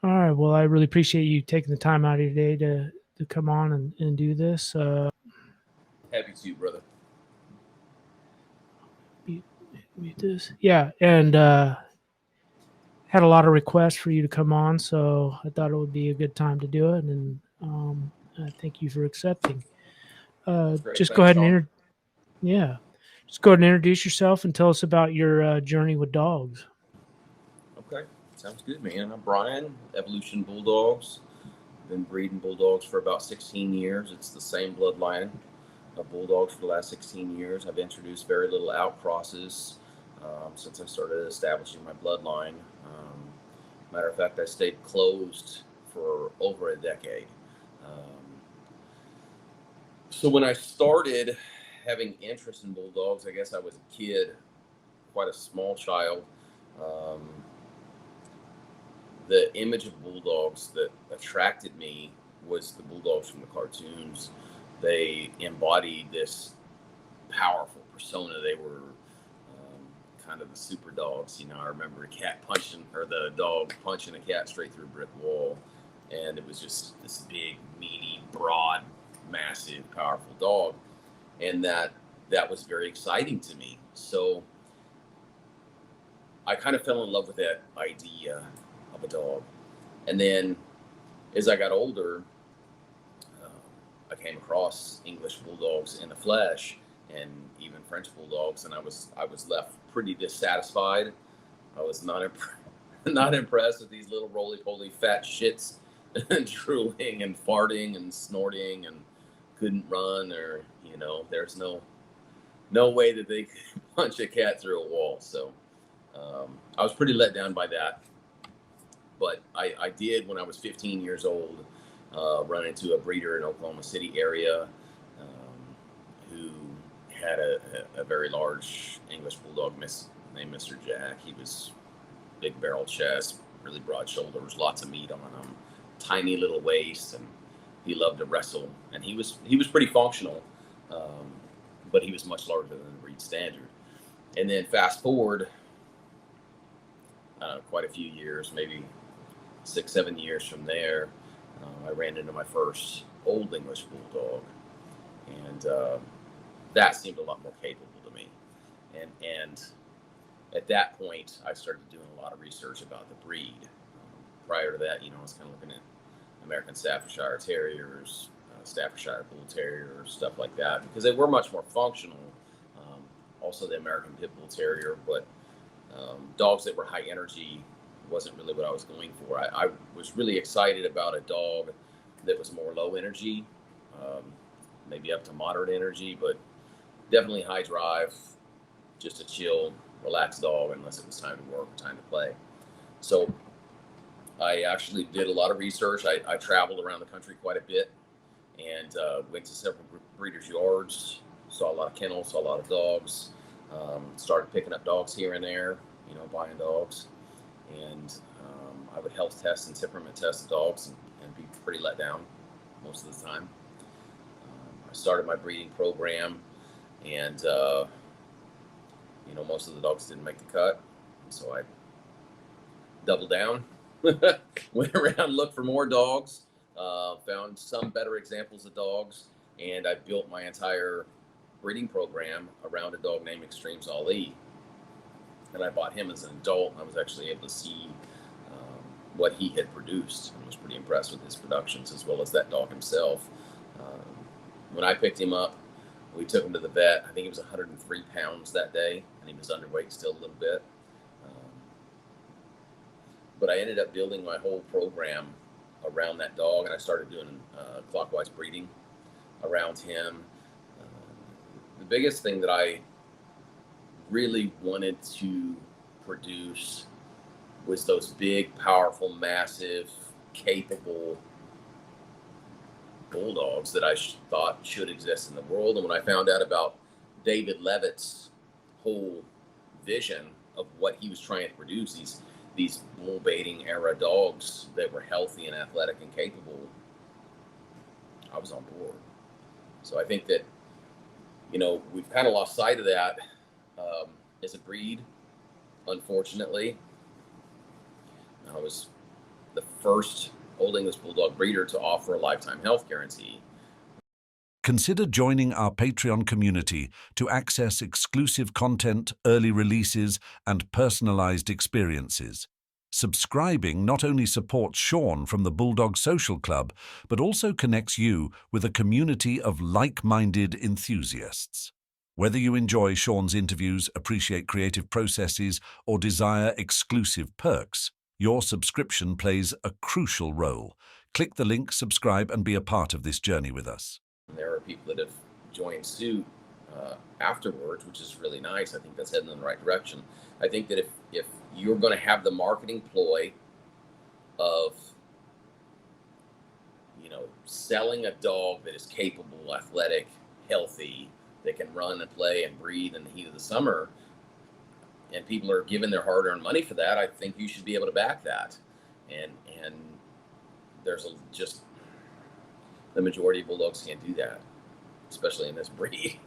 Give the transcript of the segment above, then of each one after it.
All right. Well, I really appreciate you taking the time out of your day to come on and do this. Happy to, brother. Mute, mute this. Yeah, and had a lot of requests for you to come on, so I thought it would be a good time to do it. And thank you for accepting. Great. Just go Thanks, ahead and Sean. yeah, just go ahead and introduce yourself and tell us about your journey with dogs. Okay. Sounds good, man. I'm Brian, Evolution Bulldogs. Been breeding Bulldogs for about 16 years. It's the same bloodline of Bulldogs for the last 16 years. I've introduced very little outcrosses since I started establishing my bloodline. Matter of fact, I stayed closed for over a decade. Um, so when I started having interest in Bulldogs, I guess I was a kid, quite a small child. Um, the image of Bulldogs that attracted me was the Bulldogs from the cartoons. They embodied this powerful persona. They were kind of the super dogs. You know, I remember a cat punching, or the dog punching a cat straight through a brick wall, and it was just this big, meaty, broad, massive, powerful dog, and that was very exciting to me. So I kind of fell in love with that idea of a dog. And then as I got older, um, I came across English bulldogs in the flesh, and even French bulldogs, and I was left pretty dissatisfied. I was not not impressed with these little roly poly fat shits drooling and farting and snorting and couldn't run, or there's no way that they could punch a cat through a wall. So I was pretty let down by that. But I did, when I was 15 years old, run into a breeder in Oklahoma City area who had a very large English bulldog named Mr. Jack. He was big barrel chest, really broad shoulders, lots of meat on him, tiny little waist, and he loved to wrestle. And he was pretty functional, but he was much larger than the breed standard. And then fast forward, quite a few years, maybe 6, 7 years from there, I ran into my first Old English bulldog, and that seemed a lot more capable to me. And at that point, I started doing a lot of research about the breed. Prior to that, I was kind of looking at American Staffordshire Terriers, Staffordshire Bull Terriers, stuff like that, because they were much more functional. Also, the American Pit Bull Terrier, but dogs that were high energy wasn't really what I was going for. I was really excited about a dog that was more low energy, um, maybe up to moderate energy, but definitely high drive, just a chill, relaxed dog unless it was time to work or time to play. So I actually did a lot of research. I traveled around the country quite a bit, and went to several breeders' yards, saw a lot of kennels, saw a lot of dogs, started picking up dogs here and there, buying dogs. And I would health test and temperament test the dogs, and be pretty let down most of the time. I started my breeding program, and most of the dogs didn't make the cut, and so I doubled down, went around, looked for more dogs, found some better examples of dogs, and I built my entire breeding program around a dog named Extremes Ali. And I bought him as an adult, and I was actually able to see what he had produced, and was pretty impressed with his productions, as well as that dog himself. When I picked him up, we took him to the vet. I think he was 103 pounds that day, and he was underweight still a little bit. Um, but I ended up building my whole program around that dog, and I started doing clockwise breeding around him. The biggest thing that I really wanted to produce was those big, powerful, massive, capable bulldogs that I thought should exist in the world. And when I found out about David Levitt's whole vision of what he was trying to produce, these bull baiting era dogs that were healthy and athletic and capable, I was on board. So I think that we've kind of lost sight of that as a breed, unfortunately. I was the first Old English Bulldog breeder to offer a lifetime health guarantee. Consider joining our Patreon community to access exclusive content, early releases, and personalized experiences. Subscribing not only supports Sean from the Bulldog Social Club, but also connects you with a community of like-minded enthusiasts. Whether you enjoy Sean's interviews, appreciate creative processes, or desire exclusive perks, your subscription plays a crucial role. Click the link, subscribe, and be a part of this journey with us. There are people that have joined suit afterwards, which is really nice. I think that's heading in the right direction. I think that if you're going to have the marketing ploy of, selling a dog that is capable, athletic, healthy, that can run and play and breathe in the heat of the summer, and people are giving their hard-earned money for that, I think you should be able to back that. And there's just the majority of Bulldogs can't do that, especially in this breed.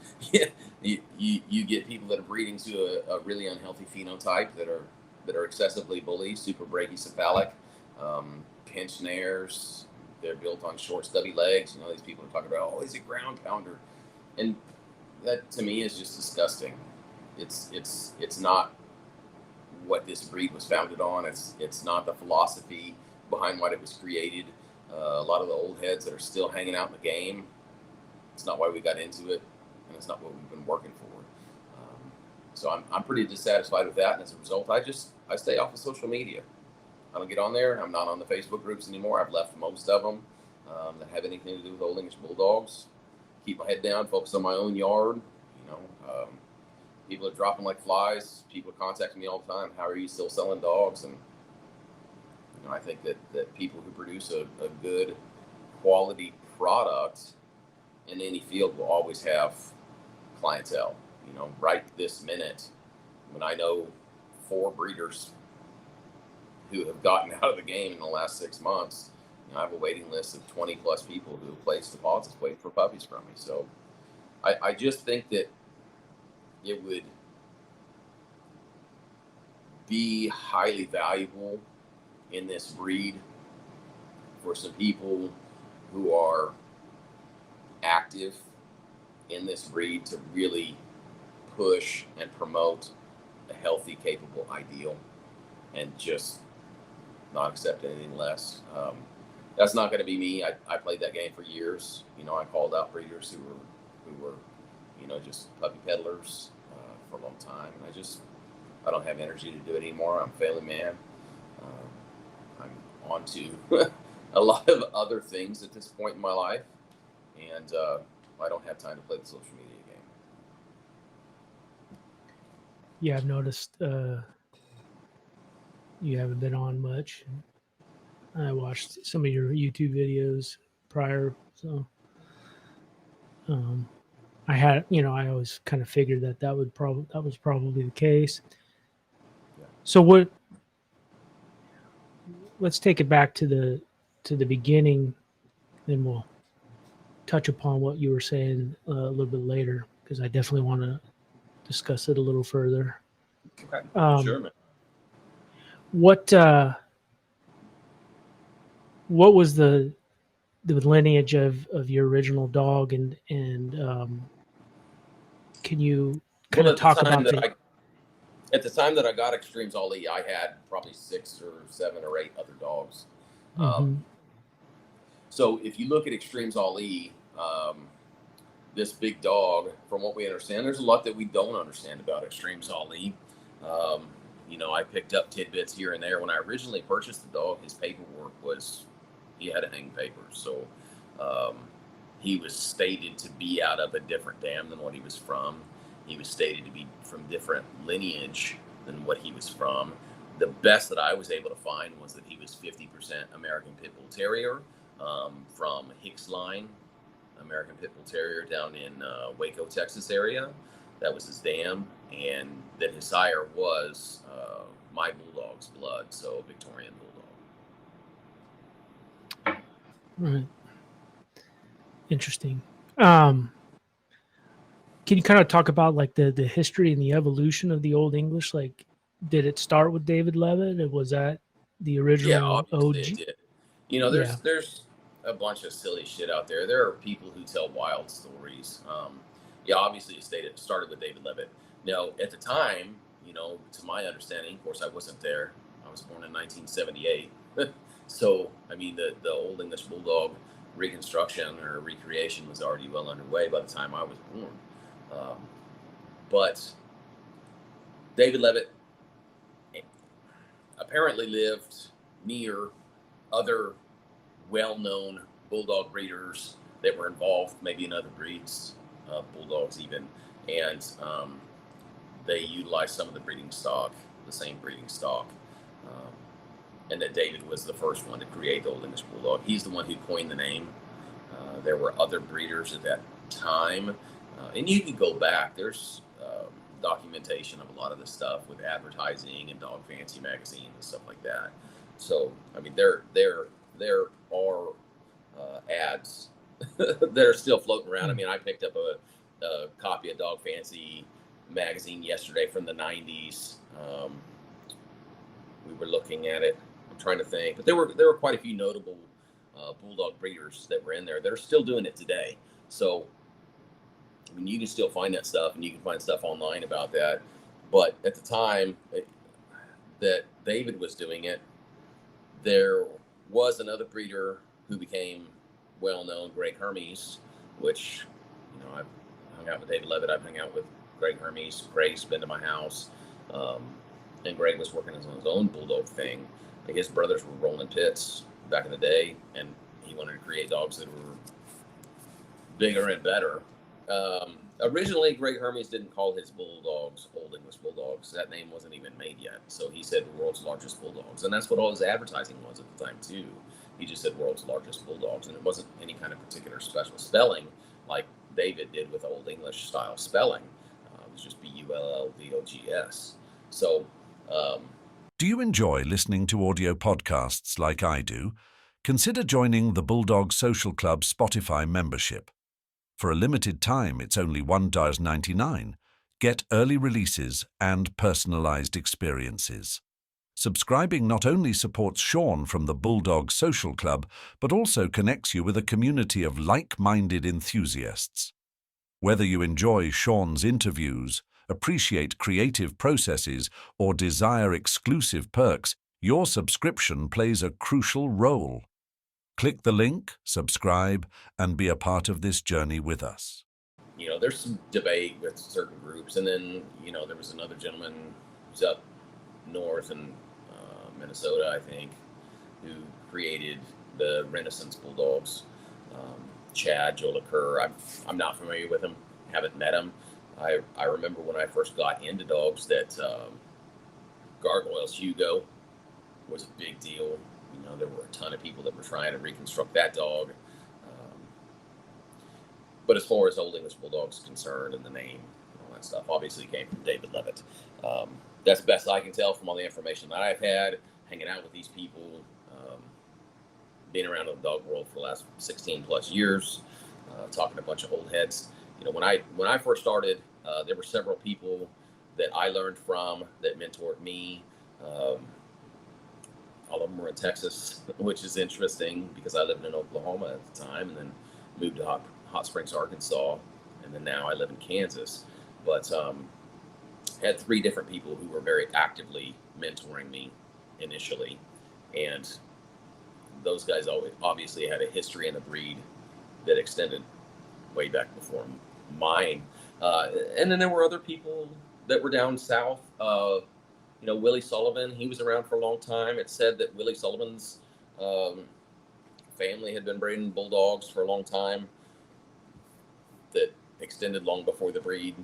you get people that are breeding to a really unhealthy phenotype that are excessively bully, super brachycephalic, pinched nares. They're built on short, stubby legs. These people are talking about, oh, he's a ground pounder, and that to me is just disgusting. It's not what this breed was founded on. It's not the philosophy behind what it was created. A lot of the old heads that are still hanging out in the game, it's not why we got into it, and it's not what we've been working for. So I'm pretty dissatisfied with that, and as a result, I stay off of social media. I don't get on there. I'm not on the Facebook groups anymore. I've left most of them that have anything to do with Old English Bulldogs. Keep my head down, focus on my own yard. People are dropping like flies. People are contacting me all the time. How are you still selling dogs? And I think that people who produce a good quality product in any field will always have clientele. Right this minute, when I know 4 breeders who have gotten out of the game in the last 6 months, I have a waiting list of 20 plus people who have placed deposits waiting for puppies from me. So I just think that it would be highly valuable in this breed for some people who are active in this breed to really push and promote a healthy, capable ideal and just not accept anything less. That's not going to be me. I played that game for years. I called out breeders who were just puppy peddlers for a long time. And I don't have energy to do it anymore. I'm a family man. I'm on to a lot of other things at this point in my life, and I don't have time to play the social media game. Yeah, I've noticed you haven't been on much. I watched some of your YouTube videos prior, so I had, I always kind of figured that was probably the case. Yeah. So let's take it back to the beginning, then we'll touch upon what you were saying a little bit later, because I definitely want to discuss it a little further. Okay. Sure, man. What was the lineage of your original dog, and can you kind of talk about that? At the time that I got Extremes Olde, I had probably 6 or 7 or 8 other dogs. Mm-hmm. So if you look at Extremes Olde, this big dog, from what we understand, there's a lot that we don't understand about Extremes Olde. I picked up tidbits here and there. When I originally purchased the dog, his paperwork was, he had to hang papers. So he was stated to be out of a different dam than what he was from. He was stated to be from different lineage than what he was from. The best that I was able to find was that he was 50% American Pit Bull Terrier from Hicks Line, American Pit Bull Terrier down in Waco, Texas area. That was his dam. And that his sire was my Bulldog's blood, so Victorian Bulldog. Right. Interesting. Can you kind of talk about like the history and the evolution of the Old English? Like, did it start with David Levitt? And was that the Yeah, original obviously it OG. did. You know, Yeah. there's a bunch of silly shit out there. There are people who tell wild stories. Yeah, obviously it started with David Levitt. Now, at the time, you know, to my understanding, of course, I wasn't there. I was born in 1978. So, I mean, the Old English Bulldog reconstruction or recreation was already well underway by the time I was born. Um, but David Levitt apparently lived near other well-known bulldog breeders that were involved, maybe in other breeds, bulldogs even, and they utilized some of the breeding stock, the same breeding stock, um, and that David was the first one to create the Old English Bulldog. He's the one who coined the name. There were other breeders at that time, and you can go back. There's documentation of a lot of this stuff with advertising and Dog Fancy magazine and stuff like that. So, I mean, there are ads that are still floating around. I mean, I picked up a copy of Dog Fancy magazine yesterday from the 90s. We were looking at it. I'm trying to think, but there were quite a few notable bulldog breeders that were in there that are still doing it today. So, I mean, you can still find that stuff, and you can find stuff online about that. But at the time that David was doing it, there was another breeder who became well known, Greg Hermes, which, you know, I've hung out with David Levitt. I've hung out with Greg Hermes. Greg's been to my house, and Greg was working on his own bulldog thing. I think his brothers were rolling pits back in the day, and he wanted to create dogs that were bigger and better. Originally, Greg Hermes didn't call his bulldogs Old English Bulldogs. That name wasn't even made yet. So he said the world's largest bulldogs. And that's what all his advertising was at the time, too. He just said world's largest bulldogs. And it wasn't any kind of particular special spelling like David did with Old English style spelling. It was just Bulldogs. So, Do you enjoy listening to audio podcasts like I do? Consider joining the Bulldog Social Club Spotify membership. For a limited time, it's only $1.99. Get early releases and personalized experiences. Subscribing not only supports Sean from the Bulldog Social Club, but also connects you with a community of like-minded enthusiasts. Whether you enjoy Sean's interviews, appreciate creative processes, or desire exclusive perks, your subscription plays a crucial role. Click the link, subscribe, and be a part of this journey with us. you know, there's some debate with certain groups. And then, you know, there was another gentleman who's up north in Minnesota, I think, who created the Renaissance Bulldogs. Chad Jolicoeur. I'm not familiar with him, haven't met him. I remember when I first got into dogs that Gargoyles Hugo was a big deal. You know, there were a ton of people that were trying to reconstruct that dog. But as far as Old English Bulldog is concerned and the name and all that stuff, obviously came from David Levitt. That's the best I can tell from all the information that I've had, hanging out with these people, being around the dog world for the last 16 plus years, talking to a bunch of old heads. You know, when I first started, there were several people that I learned from that mentored me. All of them were in Texas, which is interesting because I lived in Oklahoma at the time and then moved to Hot Springs, Arkansas, and then now I live in Kansas. But had 3 different people who were very actively mentoring me initially, and those guys obviously had a history and a breed that extended way back before mine. And then there were other people that were down south. You know, Willie Sullivan, he was around for a long time. It said that Willie Sullivan's family had been breeding bulldogs for a long time that extended long before the breed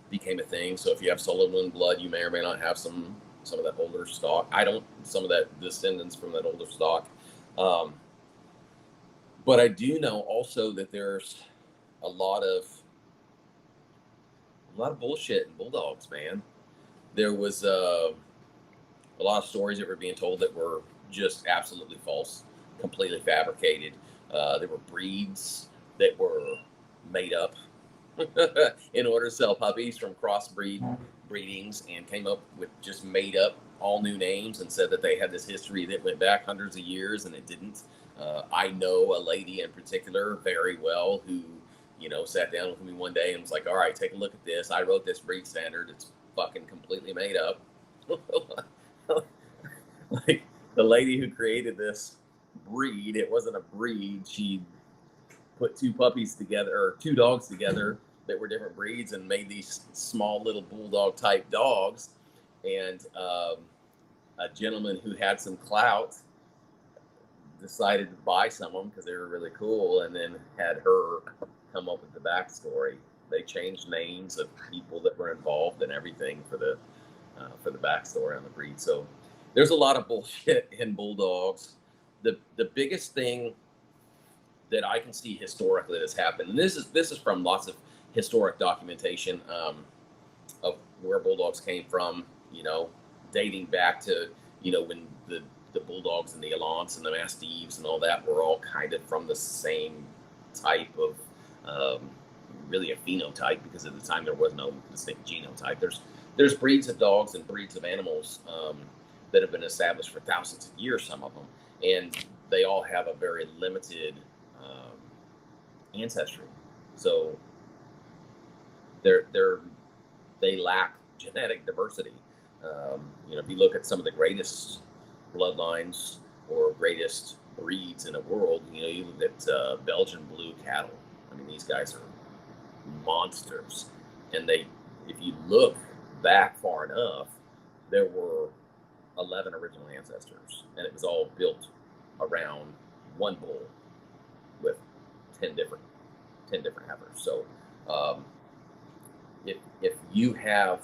became a thing. So if you have Sullivan blood, you may or may not have some of that older stock. Some of that descendants from that older stock. But I do know also that there's a lot of bullshit in bulldogs, man. There was a lot of stories that were being told that were just absolutely false, completely fabricated. There were breeds that were made up in order to sell puppies from crossbreed breedings and came up with just made up all new names and said that they had this history that went back hundreds of years, and it didn't. I know a lady in particular very well who, you know, sat down with me one day and was like, all right, take a look at this. I wrote this breed standard. It's fucking completely made up. Like, the lady who created this breed, it wasn't a breed. She put two puppies together, or two dogs together that were different breeds, and made these small little bulldog type dogs. And a gentleman who had some clout decided to buy some of them because they were really cool, and then had her come up with the backstory. They changed names of people that were involved and everything for the backstory on the breed. So there's a lot of bullshit in bulldogs. The biggest thing that I can see historically that's happened, and this is from lots of historic documentation of where bulldogs came from, you know, dating back to, you know, when the bulldogs and the Alans and the Mastiffs and all that were all kind of from the same type of really a phenotype, because at the time there was no distinct genotype. There's breeds of dogs and breeds of animals that have been established for thousands of years, some of them, and they all have a very limited ancestry. So they lack genetic diversity. You know, if you look at some of the greatest bloodlines or greatest breeds in the world, you know, you look at Belgian blue cattle. I mean, these guys are monsters, and if you look back far enough, there were 11 original ancestors, and it was all built around one bull with 10 different heifers. So if you have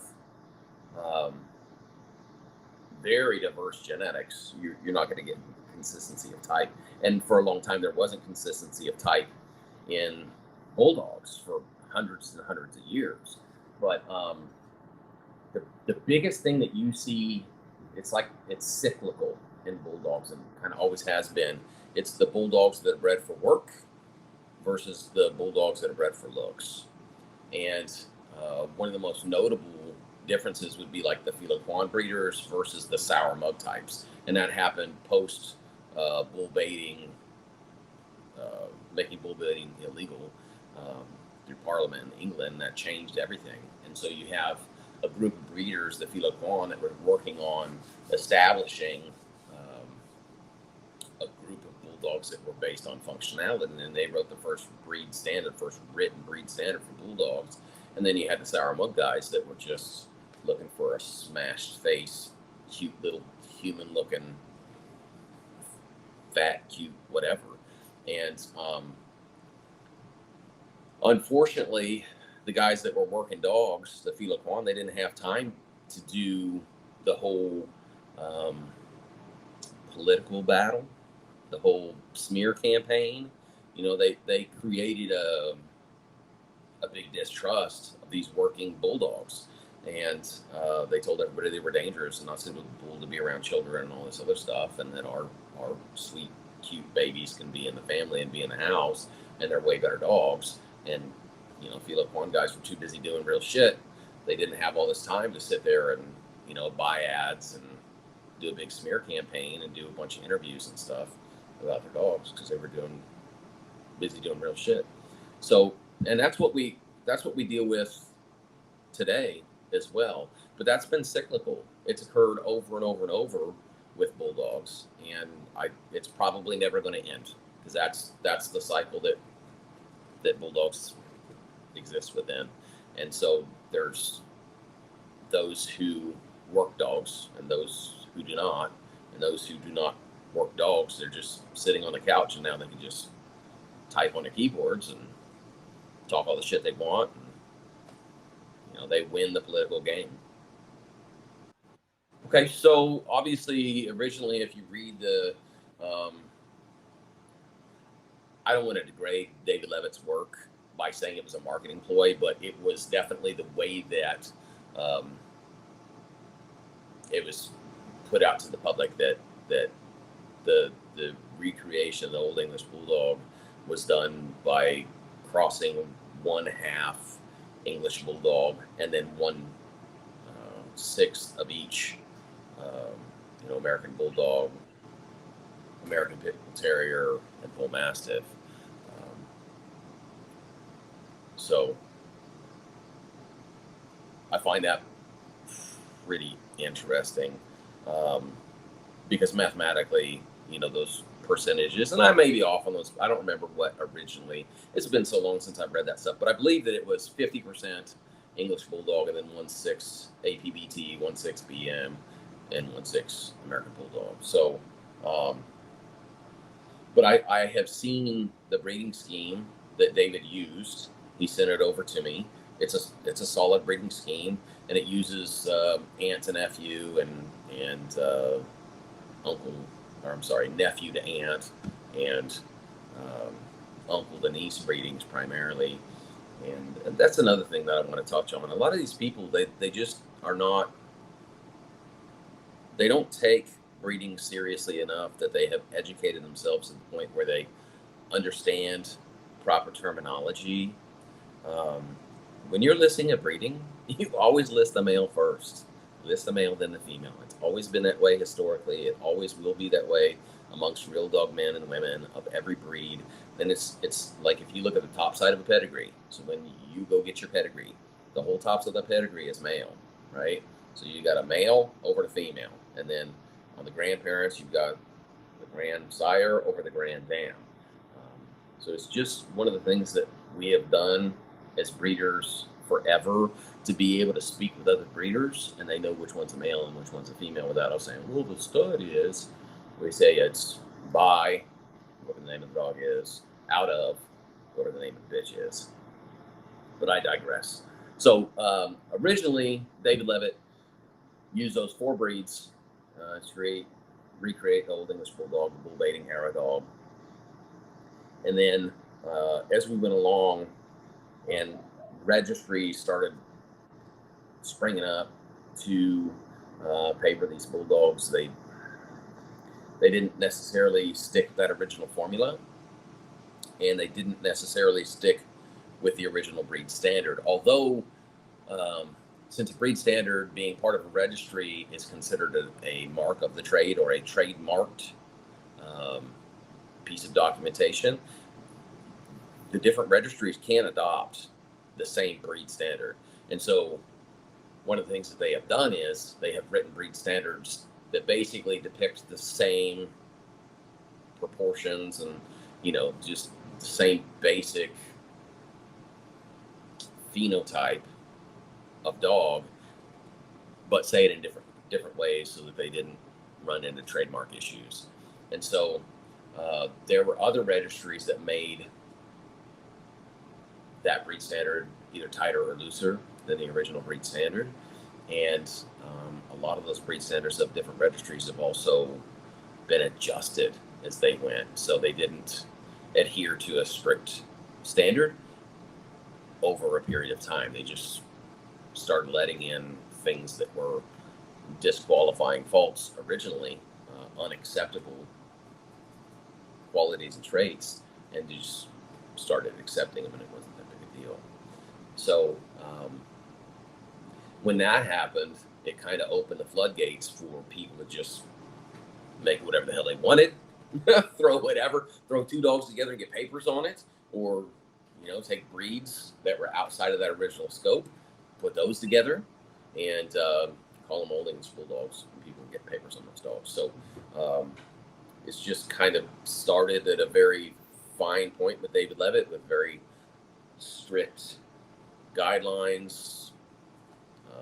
very diverse genetics, you're not going to get consistency of type. And for a long time, there wasn't consistency of type in bulldogs for hundreds and hundreds of years. But the biggest thing that you see, it's cyclical in bulldogs, and kind of always has been. It's the bulldogs that are bred for work versus the bulldogs that are bred for looks. And one of the most notable differences would be like the Filoquan breeders versus the sour mug types. And that happened post bull baiting, making bull baiting illegal through Parliament in England. That changed everything. And so you have a group of breeders, the Filoquan, that were working on establishing a group of bulldogs that were based on functionality. And then they wrote the first written breed standard for bulldogs. And then you had the sour mug guys that were just looking for a smashed face, cute little human looking, fat, cute, whatever. And unfortunately, the guys that were working dogs, the Filoquan, they didn't have time to do the whole political battle, the whole smear campaign. You know, they created a big distrust of these working bulldogs, and they told everybody they were dangerous and not suitable to be around children and all this other stuff, and that our sweet, cute babies can be in the family and be in the house, and they're way better dogs. And you know, Filoquan guys were too busy doing real shit. They didn't have all this time to sit there and, you know, buy ads and do a big smear campaign and do a bunch of interviews and stuff about their dogs, because they were busy doing real shit. So, and that's what we deal with today as well. But that's been cyclical. It's occurred over and over and over with bulldogs, and it's probably never going to end, because that's the cycle that bulldogs exist within. And so there's those who work dogs and those who do not, and those who do not work dogs, they're just sitting on the couch, and now they can just type on their keyboards and talk all the shit they want, and you know, they win the political game. Okay, so obviously originally, if you read the I don't want to degrade David Levitt's work by saying it was a marketing ploy, but it was definitely the way that it was put out to the public that the recreation of the Old English Bulldog was done by crossing one half English Bulldog and then one 6 of each, American Bulldog, American Pit Bull Terrier, and Bull Mastiff. So I find that pretty interesting, because mathematically, those percentages, and I may be off on those. I don't remember what originally. It's been so long since I've read that stuff, but I believe that it was 50% English Bulldog, and then 1/6 APBT, 1/6 BM, and 1/6 American Bulldog. So, but I have seen the breeding scheme that David used. He sent it over to me. It's a solid breeding scheme, and it uses aunt to nephew and nephew to aunt, and uncle to niece breedings primarily. And that's another thing that I want to touch on. A lot of these people, they just are not, they don't take breeding seriously enough that they have educated themselves to the point where they understand proper terminology. When you're listing a breeding, you always list the male first. List the male, then the female. It's always been that way historically. It always will be that way amongst real dog men and women of every breed. Then it's like if you look at the top side of a pedigree. So when you go get your pedigree, the whole tops of the pedigree is male, right? So you got a male over the female, and then on the grandparents, you've got the grandsire over the granddam. So it's just one of the things that we have done as breeders forever, to be able to speak with other breeders, and they know which one's a male and which one's a female without us saying, well, the stud is, we say it's by, whatever the name of the dog is, out of, whatever the name of the bitch is. But I digress. So originally, David Levitt used those 4 breeds to recreate the Old English Bulldog, the bull baiting era dog. And then as we went along and Registry started springing up to paper these Bulldogs, they didn't necessarily stick with that original formula, and they didn't necessarily stick with the original breed standard. Although, since a breed standard being part of a registry is considered a mark of the trade, or a trademarked piece of documentation, the different registries can adopt the same breed standard. And so one of the things that they have done is they have written breed standards that basically depict the same proportions and, just the same basic phenotype of dog, but say it in different ways so that they didn't run into trademark issues. And so there were other registries that made that breed standard either tighter or looser than the original breed standard. And a lot of those breed standards of different registries have also been adjusted as they went. So they didn't adhere to a strict standard over a period of time. They just started letting in things that were disqualifying faults originally, unacceptable qualities and traits, and just started accepting them, and it wasn't that big a deal. So when that happened, it kind of opened the floodgates for people to just make whatever the hell they wanted, throw 2 dogs together and get papers on it, or take breeds that were outside of that original scope, put those together, and call them Old English Bulldogs, and people get papers on those dogs. So it's just kind of started at a very fine point with David Levitt, with very strict guidelines,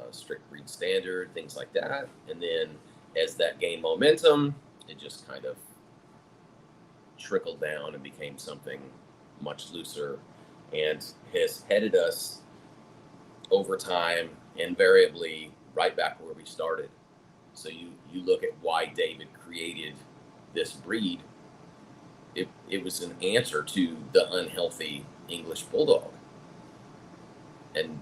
strict breed standard, things like that. And then as that gained momentum, it just kind of trickled down and became something much looser, and has headed us over time invariably right back where we started. So you look at why David created this breed, it was an answer to the unhealthy English Bulldog. And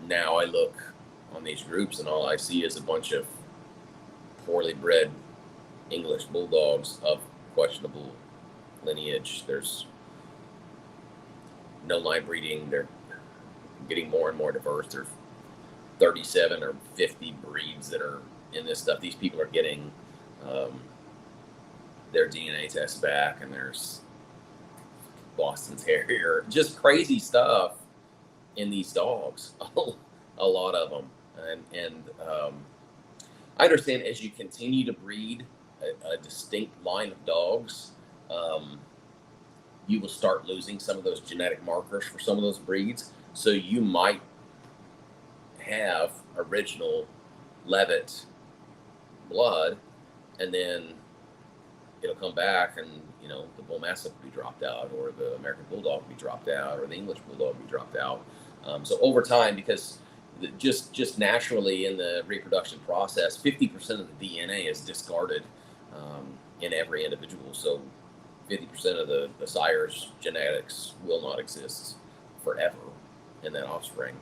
now I look on these groups and all I see is a bunch of poorly bred English Bulldogs of questionable lineage. There's no line breeding. They're getting more and more diverse. There's 37 or 50 breeds that are in this stuff. These people are getting their DNA tests back, and there's Boston Terrier, just crazy stuff in these dogs. A lot of them, and I understand as you continue to breed a distinct line of dogs, you will start losing some of those genetic markers for some of those breeds. So you might have original Levitt blood, and then it'll come back, and the Bull Mastiff will be dropped out, or the American Bulldog will be dropped out, or the English Bulldog will be dropped out. So over time, because just naturally in the reproduction process, 50% of the DNA is discarded in every individual. So 50% of the sire's genetics will not exist forever in that offspring.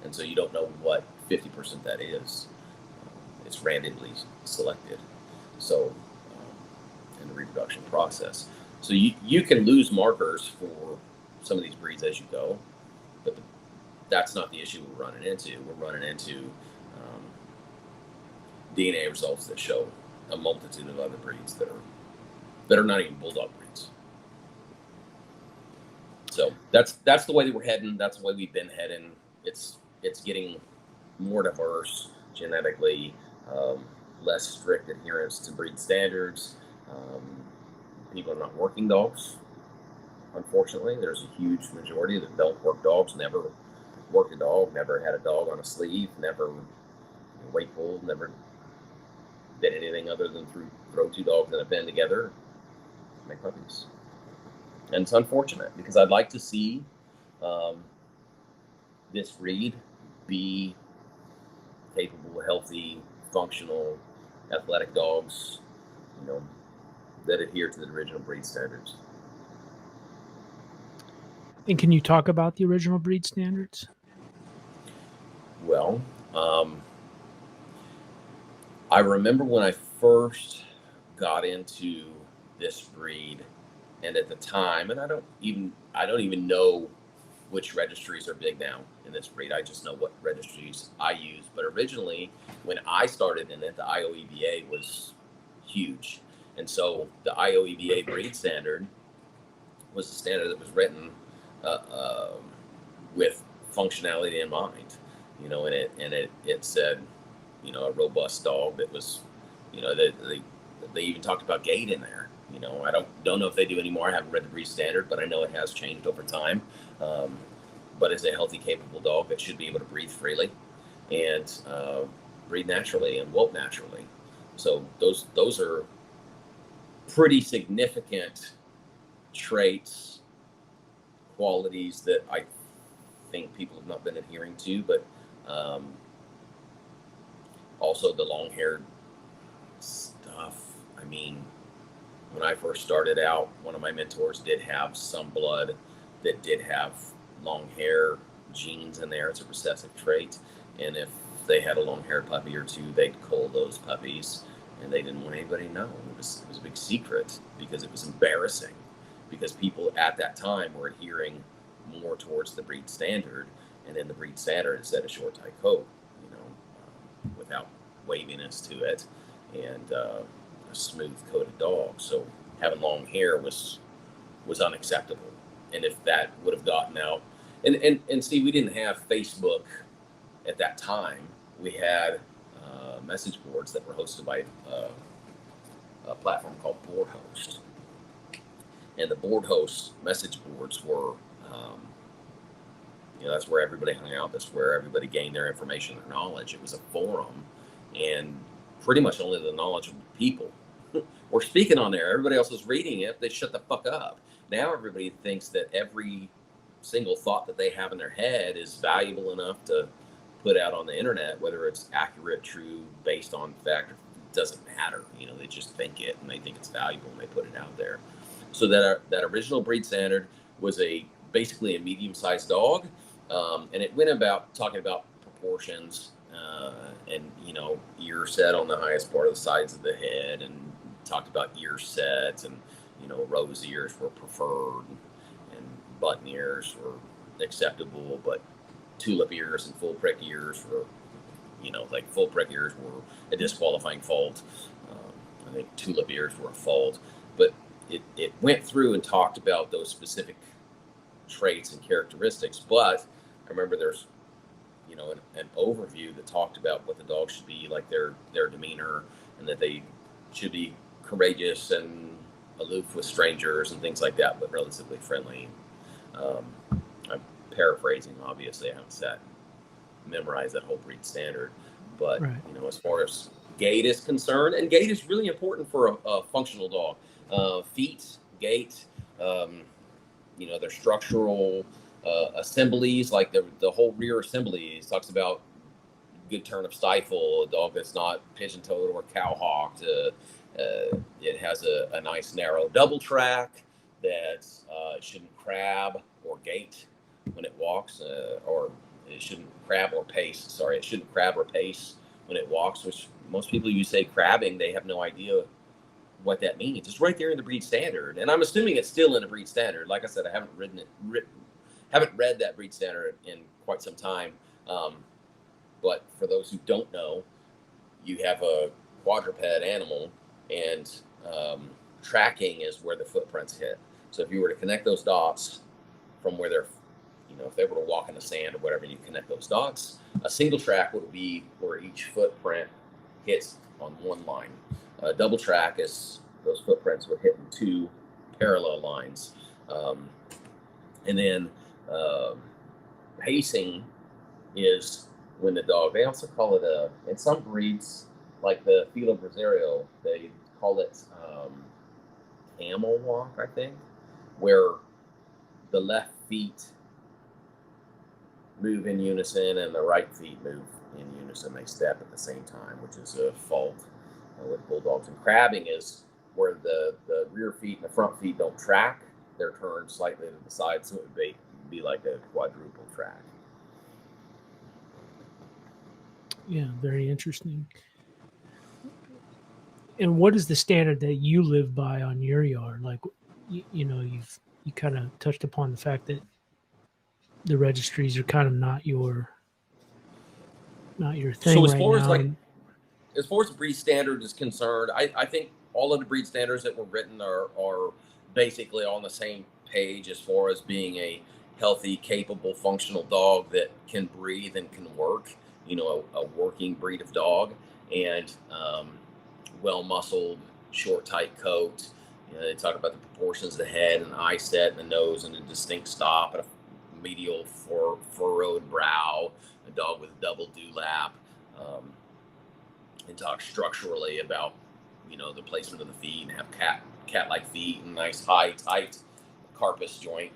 And so you don't know what 50% that is. It's randomly selected. So in the reproduction process. So you can lose markers for some of these breeds as you go, but that's not the issue we're running into. We're running into DNA results that show a multitude of other breeds that are not even bulldog breeds. So that's the way that we're heading. That's the way we've been heading. It's getting more diverse genetically, less strict adherence to breed standards. People are not working dogs. Unfortunately, there's a huge majority that don't work dogs, never worked a dog, never had a dog on a sleeve, never weight pulled, never did anything other than throw two dogs in a pen together, make puppies. And it's unfortunate, because I'd like to see this breed be capable, healthy, functional, athletic dogs, that adhere to the original breed standards. And can you talk about the original breed standards? Well, I remember when I first got into this breed, and at the time, and I don't even know which registries are big now in this breed. I just know what registries I use. But originally, when I started in it, the IOEBA was huge. And so the IOEBA breed standard was a standard that was written with functionality in mind, and it said, a robust dog that was, they even talked about gait in there. I don't know if they do anymore. I haven't read the breed standard, but I know it has changed over time. But it's a healthy, capable dog that should be able to breathe freely and breathe naturally and molt naturally. So those are pretty significant traits, qualities that I think people have not been adhering to, but also the long-haired stuff. I mean, when I first started out, one of my mentors did have some blood that did have long hair genes in there. It's a recessive trait, and if they had a long-haired puppy or two, they'd cull those puppies, and they didn't want anybody to know. It was a big secret, because it was embarrassing, because people at that time were adhering more towards the breed standard, and in the breed standard it said a short, tight coat, without waviness to it, and a smooth coated dog. So having long hair was unacceptable. And if that would have gotten out, and see, we didn't have Facebook at that time. We had message boards that were hosted by a platform called Bulldogges. And the Bulldogges message boards were, that's where everybody hung out. That's where everybody gained their information, their knowledge. It was a forum, and pretty much only the knowledgeable people were speaking on there. Everybody else was reading it. They shut the fuck up. Now everybody thinks that every single thought that they have in their head is valuable enough to put out on the internet, whether it's accurate, true, based on fact. It doesn't matter. They just think it, and they think it's valuable, and they put it out there. So that original breed standard was basically a medium-sized dog, and it went about talking about proportions, and ear set on the highest part of the sides of the head, and talked about ear sets, and rose ears were preferred, and button ears were acceptable, but tulip ears and full prick ears were like full prick ears were a disqualifying fault. I think tulip ears were a fault, but it went through and talked about those specific traits and characteristics. But I remember there's, an overview that talked about what the dog should be, like their demeanor, and that they should be courageous and aloof with strangers and things like that, but relatively friendly. I'm paraphrasing, obviously. I haven't memorized that whole breed standard, but Right. as far as gait is concerned, and gait is really important for a functional dog. Feet, gait, their structural assemblies, like the whole rear assemblies. Talks about good turn of stifle, a dog that's not pigeon-toed or cow-hawked. It has a nice narrow double track that shouldn't crab or gait when it walks, or it shouldn't crab or pace. Sorry, it shouldn't crab or pace when it walks, which most people, you say crabbing, they have no idea what that means. It's right there in the breed standard, and I'm assuming it's still in the breed standard. Like I said, I haven't haven't read that breed standard in quite some time. But for those who don't know, you have a quadruped animal, and tracking is where the footprints hit. So if you were to connect those dots from where they're, if they were to walk in the sand or whatever, you connect those dots. A single track would be where each footprint hits on one line. A double track is those footprints would hit in two parallel lines. And then pacing is when the dog, they also call it in some breeds, like the Filo Brasario, they call it camel walk, I think, where the left feet move in unison and the right feet move in unison. They step at the same time, which is a fault with bulldogs. And crabbing is where the rear feet and the front feet don't track. They're turned slightly to the side, so it would be like a quadruple track. Yeah, very interesting. And what is the standard that you live by on your yard? Like, you kind of touched upon the fact that the registries are kind of not your thing So as right far now. as far as the breed standard is concerned, I think all of the breed standards that were written are basically on the same page as far as being a healthy, capable, functional dog that can breathe and can work. A working breed of dog, and well-muscled, short, tight coat. They talk about the proportions of the head and the eye set and the nose and a distinct stop and a medial furrowed brow, a dog with a double dewlap, and talk structurally about, the placement of the feet, and have cat-like feet and nice, high, tight carpus joint.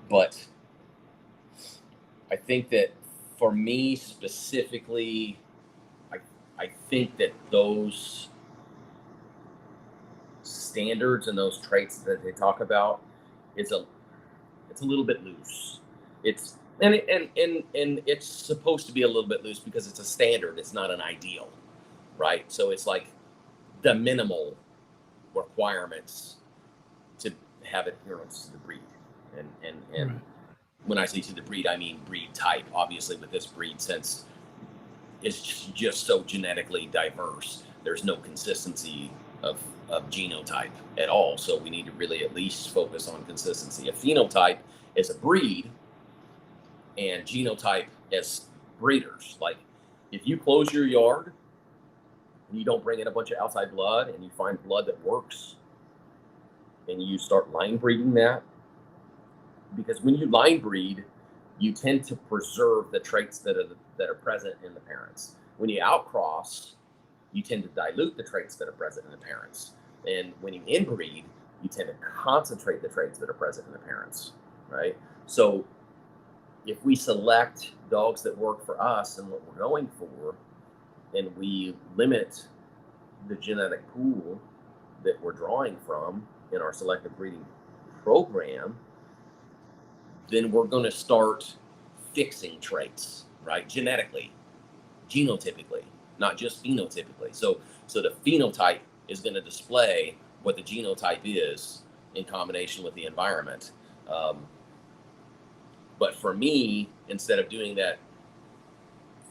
But I think that for me specifically, I think that those standards and those traits that they talk about it's a little bit loose. It's and it's supposed to be a little bit loose because it's a standard. It's not an ideal, right? So it's like the minimal requirements to have adherence to the breed, and Right. when I say to the breed, I mean breed type. Obviously, with this breed, since it's just so genetically diverse, there's no consistency of genotype at all. So we need to really at least focus on consistency. A phenotype is a breed, and genotype as breeders. Like, if you close your yard and you don't bring in a bunch of outside blood, and you find blood that works, and you start line breeding that, because when you line breed, you tend to preserve the traits that are present in the parents. When you outcross, you tend to dilute the traits that are present in the parents. And when you inbreed, you tend to concentrate the traits that are present in the parents, right? So if we select dogs that work for us and what we're going for, and we limit the genetic pool that we're drawing from in our selective breeding program, then we're going to start fixing traits, right? Genetically, genotypically, not just phenotypically. So the phenotype is going to display what the genotype is in combination with the environment. But for me, instead of doing that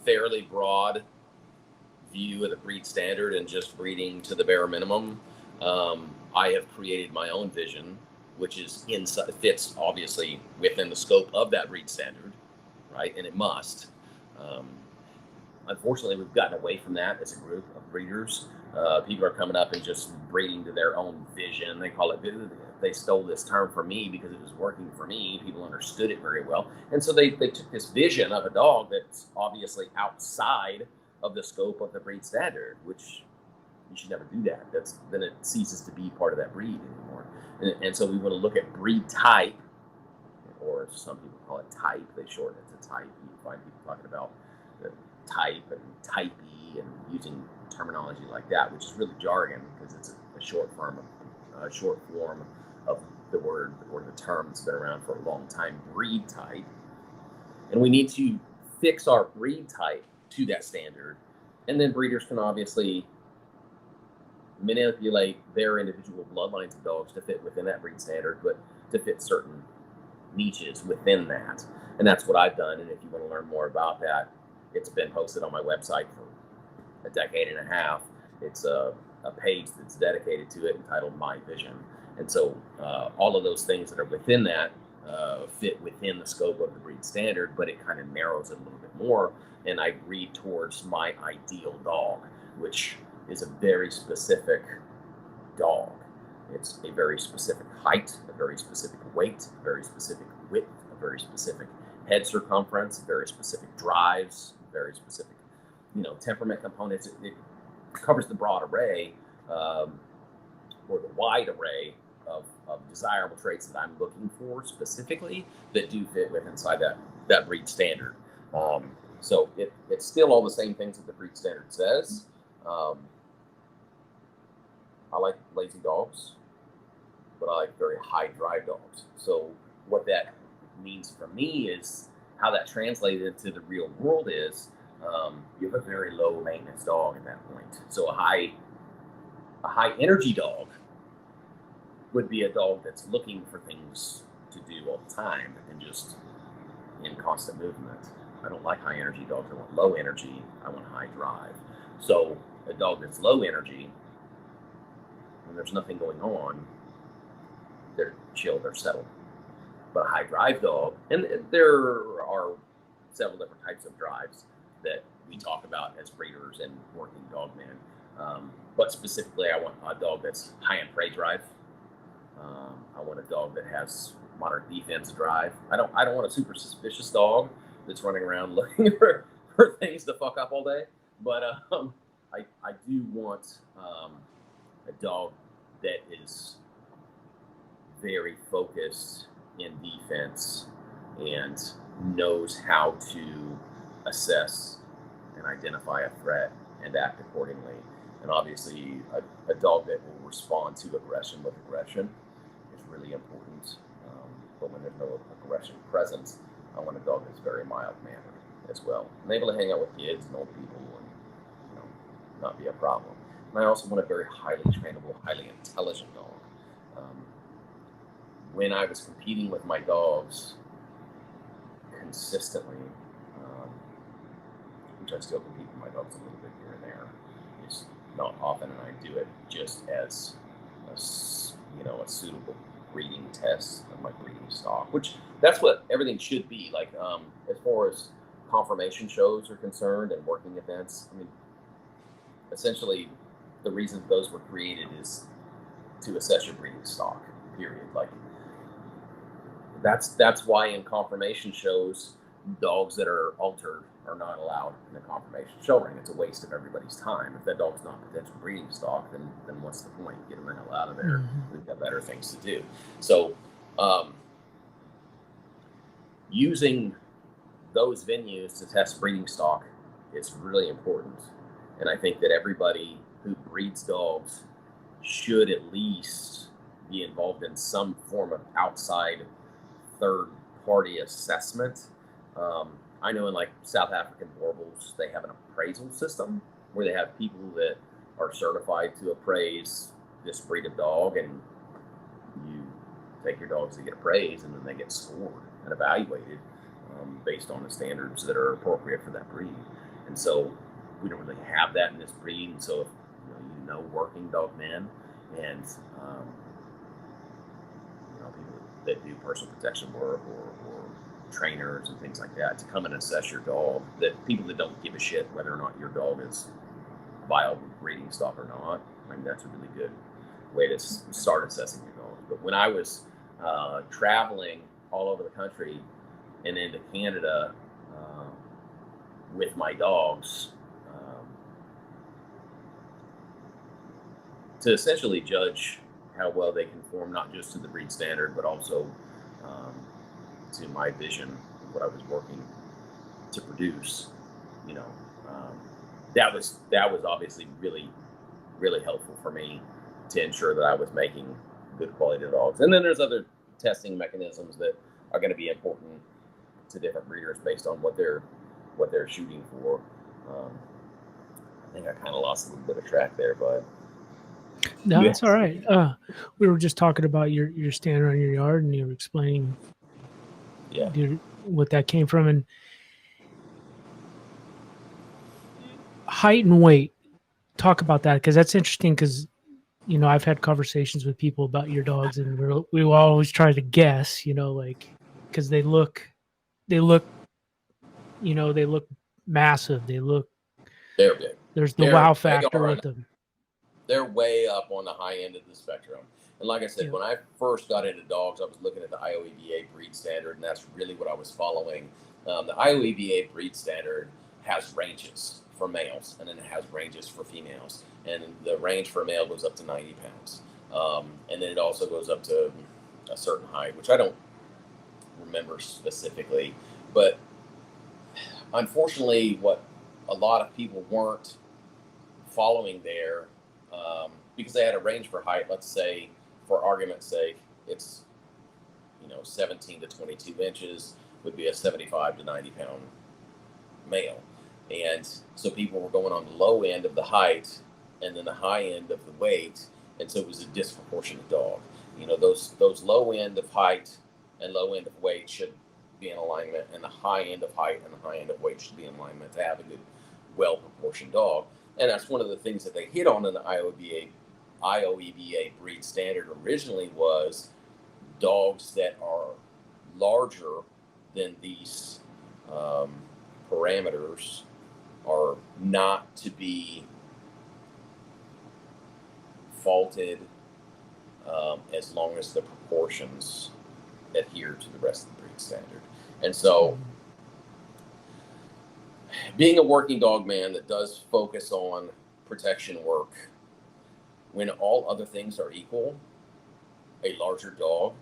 fairly broad view of the breed standard and just breeding to the bare minimum. I have created my own vision, which is fits obviously within the scope of that breed standard, right? And it must. Unfortunately, we've gotten away from that as a group of breeders. People are coming up and just breeding to their own vision. They call it, they stole this term from me because it was working for me. People understood it very well. And so they took this vision of a dog that's obviously outside of the scope of the breed standard, which you should never do that. Then it ceases to be part of that breed anymore. And so we want to look at breed type, or some people call it type. They shorten it to type. You find people talking about the type and typey and using terminology like that, which is really jargon because it's a short form of the word or the term that's been around for a long time, breed type. And we need to fix our breed type to that standard. And then breeders can obviously manipulate their individual bloodlines of dogs to fit within that breed standard, but to fit certain niches within that. And that's what I've done. And if you want to learn more about that, it's been posted on my website for a decade and a half. It's a page that's dedicated to it entitled My Vision. And so all of those things that are within that fit within the scope of the breed standard, but it kind of narrows it a little bit more. And I read towards my ideal dog, which is a very specific dog. It's a very specific height, a very specific weight, a very specific width, a very specific head circumference, very specific drives, very specific, temperament components. It covers the broad array, or the wide array of desirable traits that I'm looking for specifically that do fit with inside that breed standard. So it's still all the same things that the breed standard says. I like lazy dogs, but I like very high drive dogs. So what that means for me is how that translated into the real world is you have a very low maintenance dog at that point. So a high energy dog would be a dog that's looking for things to do all the time and just in constant movement. I don't like high energy dogs. I want low energy. I want high drive. So a dog that's low energy, when there's nothing going on, they're chill, they're settled. But a high drive dog, and there are several different types of drives that we talk about as breeders and working dog men. But specifically, I want a dog that's high in prey drive. I want a dog that has moderate defense drive. I don't want a super suspicious dog that's running around looking for things to fuck up all day. But I do want a dog that is very focused in defense and knows how to assess and identify a threat and act accordingly. And obviously, a dog that will respond to aggression with aggression is really important. But when there's no aggression present, I want a dog that's very mild-mannered as well, and able to hang out with kids and old people and not be a problem. And I also want a very highly trainable, highly intelligent dog. When I was competing with my dogs consistently, which I still compete with my dogs a little bit here and there, it's not often, and I do it just as a suitable breeding test of my breeding stock, which that's what everything should be. Like as far as conformation shows are concerned and working events, I mean, essentially the reason those were created is to assess your breeding stock, period. Like that's why in conformation shows, dogs that are altered are not allowed in the conformation show ring. It's a waste of everybody's time. If that dog's not potential breeding stock, then what's the point? Get them the hell out of there. Mm-hmm. We've got better things to do. So using those venues to test breeding stock is really important. And I think that everybody who breeds dogs should at least be involved in some form of outside third-party assessment. I know in like South African Warbles, they have an appraisal system where they have people that are certified to appraise this breed of dog, and you take your dogs to get appraised, and then they get scored and evaluated based on the standards that are appropriate for that breed. And so we don't really have that in this breed. And so if working dog men and people that do personal protection work or trainers and things like that to come and assess your dog, that people that don't give a shit whether or not your dog is viable breeding stock or not, I mean, that's a really good way to start assessing your dog. But when I was traveling all over the country and into Canada with my dogs, to essentially judge how well they conform not just to the breed standard, but also to my vision of what I was working to produce. That was obviously really, really helpful for me to ensure that I was making good quality dogs. And then there's other testing mechanisms that are going to be important to different breeders based on what they're shooting for. I think I kind of lost a little bit of track there, but no, that's all right. We were just talking about your stand around your yard, and you were explaining what that came from, and height and weight. Talk about that, because that's interesting, because I've had conversations with people about your dogs, and we always try to guess, because they look massive. They're big. There's the wow factor with them. They're way up on the high end of the spectrum. And like I said, when I first got into dogs, I was looking at the IOEVA breed standard, and that's really what I was following. The IOEVA breed standard has ranges for males, and then it has ranges for females. And the range for a male goes up to 90 pounds. And then it also goes up to a certain height, which I don't remember specifically. But unfortunately, what a lot of people weren't following there, because they had a range for height, let's say, for argument's sake, it's 17 to 22 inches would be a 75 to 90 pound male. And so people were going on the low end of the height and then the high end of the weight, and so it was a disproportionate dog. Those low end of height and low end of weight should be in alignment, and the high end of height and the high end of weight should be in alignment to have a good, well-proportioned dog. And that's one of the things that they hit on in the IOEVA breed standard originally, was dogs that are larger than these parameters are not to be faulted as long as the proportions adhere to the rest of the breed standard. And so being a working dog man that does focus on protection work, when all other things are equal, a larger dog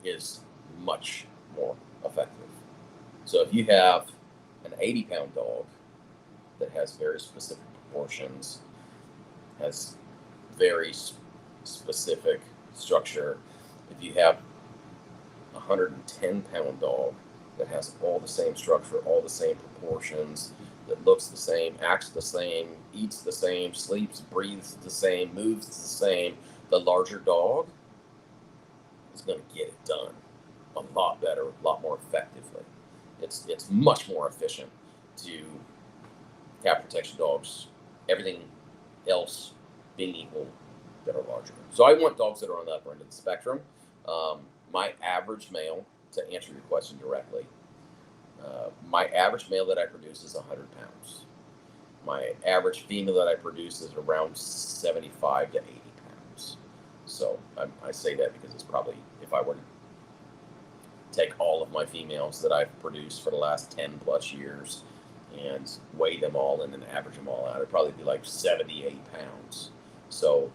is much more effective. So if you have an 80-pound dog that has very specific proportions, has very specific structure, if you have a 110-pound dog that has all the same structure, all the same proportions, that looks the same, acts the same, eats the same, sleeps, breathes the same, moves the same, the larger dog is going to get it done a lot better, a lot more effectively. It's much more efficient to have protection dogs, everything else being equal, that are larger. So I want dogs that are on the upper end of the spectrum. My average male, to answer your question directly, my average male that I produce is 100 pounds. My average female that I produce is around 75 to 80 pounds. So I say that because it's probably, if I were to take all of my females that I've produced for the last 10 plus years and weigh them all and then average them all out, it'd probably be like 78 pounds. So,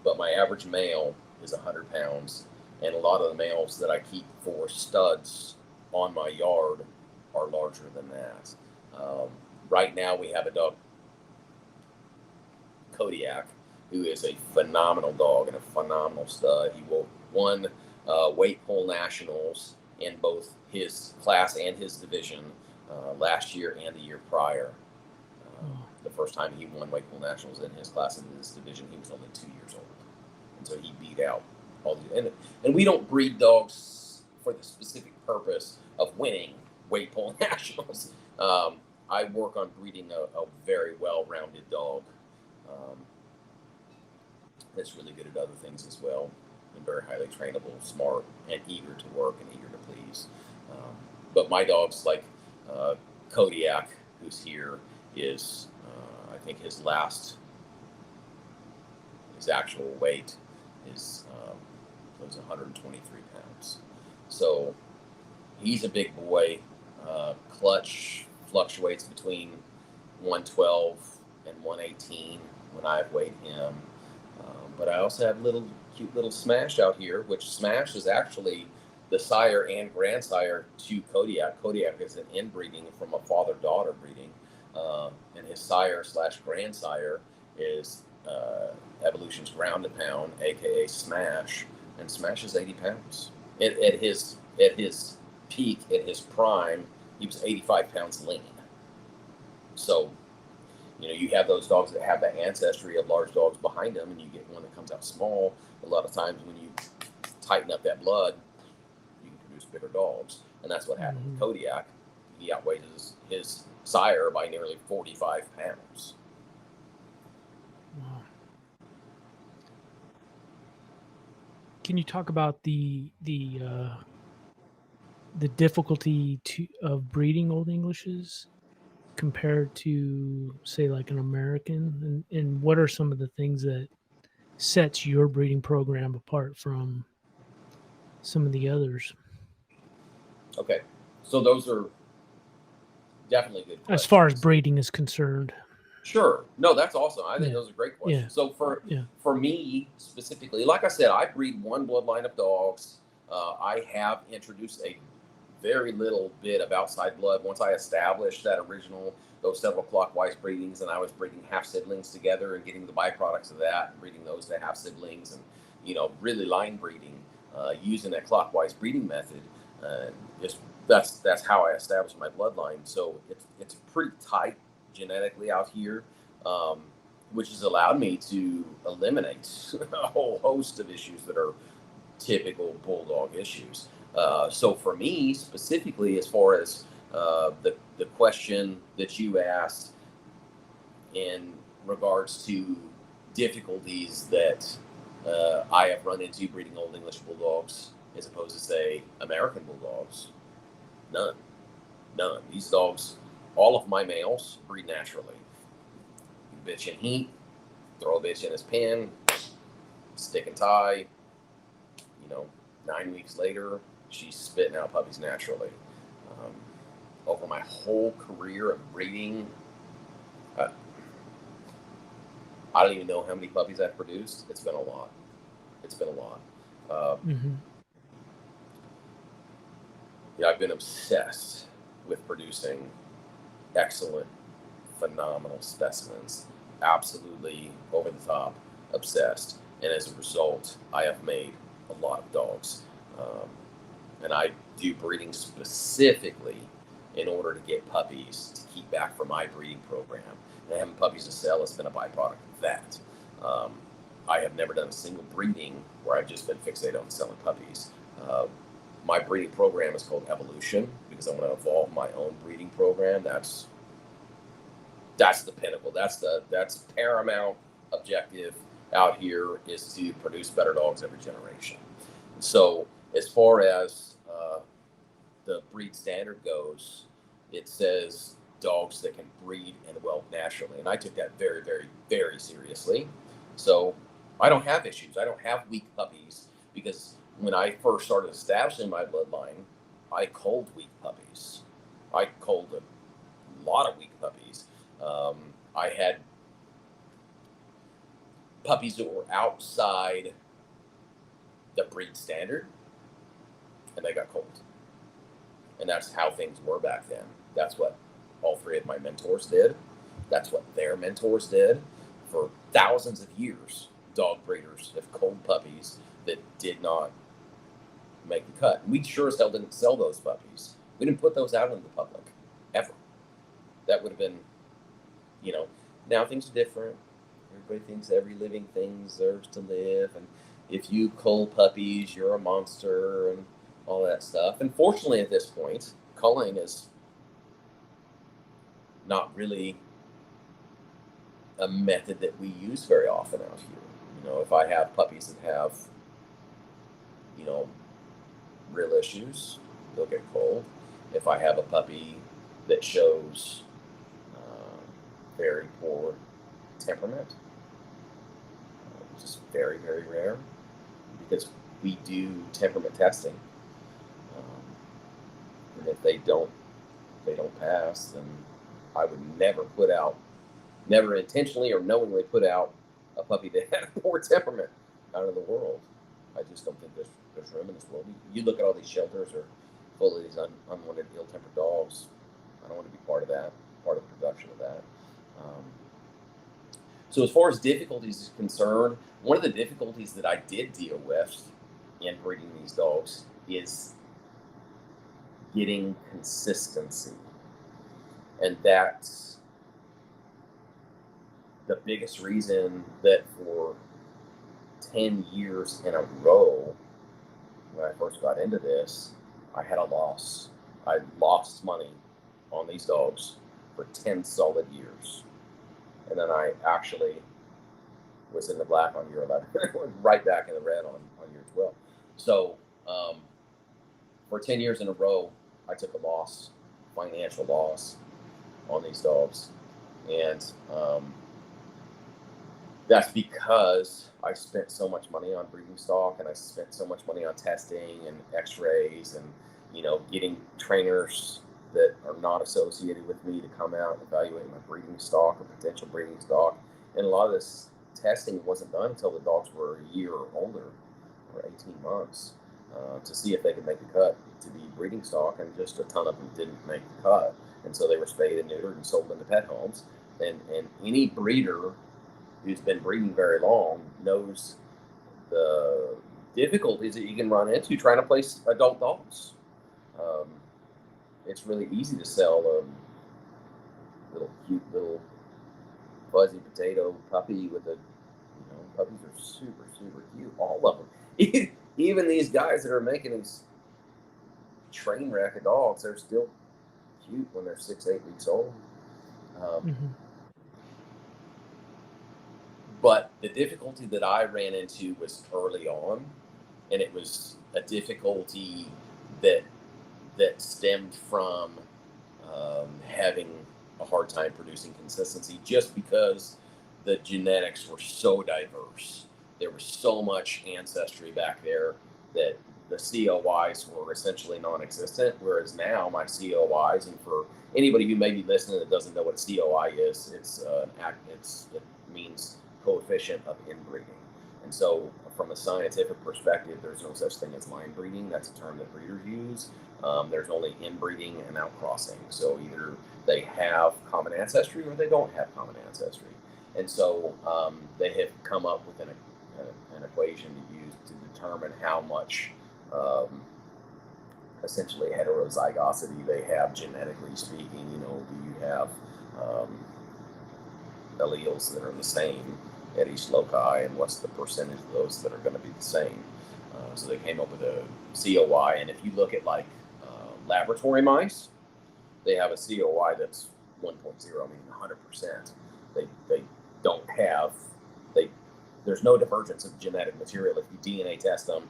but my average male is 100 pounds, and a lot of the males that I keep for studs on my yard are larger than that. Right now we have a dog, Kodiak, who is a phenomenal dog and a phenomenal stud. He won weight pull nationals in both his class and his division last year and the year prior. The first time he won weight pull nationals in his class and in his division, he was only 2 years old. And so he beat out all these. And we don't breed dogs for the specific purpose of winning weight pull nationals. I work on breeding a very well-rounded dog that's really good at other things as well, and very highly trainable, smart, and eager to work and eager to please. But my dogs, like Kodiak, who's here, is I think his actual weight is was 123 pounds. So he's a big boy. Clutch fluctuates between 112 and 118 when I've weighed him. But I also have cute little Smash out here, which Smash is actually the sire and grandsire to Kodiak. Kodiak is an inbreeding from a father-daughter breeding, and his sire/grandsire is Evolution's ground and pound, aka Smash, and Smash is 80 pounds. At his peak, at his prime, he was 85 pounds lean. So, you have those dogs that have the ancestry of large dogs behind them, and you get one that comes out small. A lot of times when you tighten up that blood, you can produce bigger dogs. And that's what happened with Kodiak. He outweighs his sire by nearly 45 pounds. Wow. Can you talk about the difficulty of breeding Old Englishes compared to, say, like an American, and what are some of the things that sets your breeding program apart from some of the others? Okay, so those are definitely good questions. As far as breeding is concerned. Sure. No, that's awesome. I think those are great questions. Yeah. So for me specifically, like I said, I breed one bloodline of dogs. I have introduced a very little bit of outside blood once I established those several clockwise breedings, and I was breeding half siblings together and getting the byproducts of that, and breeding those to half siblings, and really line breeding using that clockwise breeding method. That's how I established my bloodline. So it's pretty tight genetically out here, which has allowed me to eliminate a whole host of issues that are typical bulldog issues. So for me specifically, as far as the question that you asked in regards to difficulties that I have run into breeding Old English Bulldogs as opposed to, say, American Bulldogs, none. These dogs, all of my males breed naturally. Bitch in heat, throw a bitch in his pen, stick and tie. 9 weeks later, she's spitting out puppies naturally. Over my whole career of breeding, I don't even know how many puppies I've produced. It's been a lot. I've been obsessed with producing excellent, phenomenal specimens. Absolutely over the top, obsessed. And as a result, I have made a lot of dogs. And I do breeding specifically in order to get puppies to keep back for my breeding program. And having puppies to sell has been a byproduct of that. I have never done a single breeding where I've just been fixated on selling puppies. My breeding program is called Evolution because I want to evolve my own breeding program. That's the pinnacle. That's paramount objective out here, is to produce better dogs every generation. So as far as the breed standard goes, it says dogs that can breed and whelp naturally. And I took that very, very, very seriously. So I don't have issues. I don't have weak puppies, because when I first started establishing my bloodline, I culled weak puppies. I culled a lot of weak puppies. I had puppies that were outside the breed standard, and they got culled. And that's how things were back then. That's what all three of my mentors did. That's what their mentors did. For thousands of years, dog breeders have culled puppies that did not make the cut. And we sure as hell didn't sell those puppies. We didn't put those out into the public, ever. That would have been, now things are different. Everybody thinks every living thing deserves to live. And if you cull puppies, you're a monster and all that stuff. And fortunately, at this point, culling is not really a method that we use very often out here. If I have puppies that have, real issues, they'll get culled. If I have a puppy that shows very poor temperament, which is very, very rare, because we do temperament testing. And if they don't pass, then I would never intentionally or knowingly put out a puppy that had a poor temperament out of the world. I just don't think there's room in this world. You look at all these shelters are full of these unwanted, ill-tempered dogs. I don't want to be part of that, part of the production of that. So as far as difficulties is concerned, one of the difficulties that I did deal with in breeding these dogs is getting consistency. And that's the biggest reason that for 10 years in a row, when I first got into this, I had a loss. I lost money on these dogs for 10 solid years. And then I actually was in the black on year 11, right back in the red on year 12. So for 10 years in a row, I took a loss, financial loss on these dogs. And that's because I spent so much money on breeding stock, and I spent so much money on testing and x-rays and, getting trainers that are not associated with me to come out and evaluate my breeding stock or potential breeding stock. And a lot of this testing wasn't done until the dogs were a year or older, or 18 months, to see if they could make the cut to be breeding stock, and just a ton of them didn't make the cut. And so they were spayed and neutered and sold into pet homes. And any breeder who's been breeding very long knows the difficulties that you can run into trying to place adult dogs. It's really easy to sell a cute little fuzzy potato puppy with puppies are super, super cute, all of them. Even these guys that are making these train wreck of dogs, they're still cute when they're 6-8 weeks old. But the difficulty that I ran into was early on, and it was a difficulty that stemmed from having a hard time producing consistency, just because the genetics were so diverse. There was so much ancestry back there that the COIs were essentially non-existent, whereas now my COIs, and for anybody who may be listening that doesn't know what COI is, it means coefficient of inbreeding. And so from a scientific perspective, there's no such thing as line breeding. That's a term that breeders use. There's only inbreeding and outcrossing. So either they have common ancestry or they don't have common ancestry. And so they have come up with an equation to use to determine how much essentially heterozygosity they have, genetically speaking. Do you have alleles that are the same at each loci, and what's the percentage of those that are going to be the same? So they came up with a COI, and if you look at laboratory mice, they have a COI that's 1.0, meaning 100%. They don't have, there's no divergence of genetic material. If you DNA test them,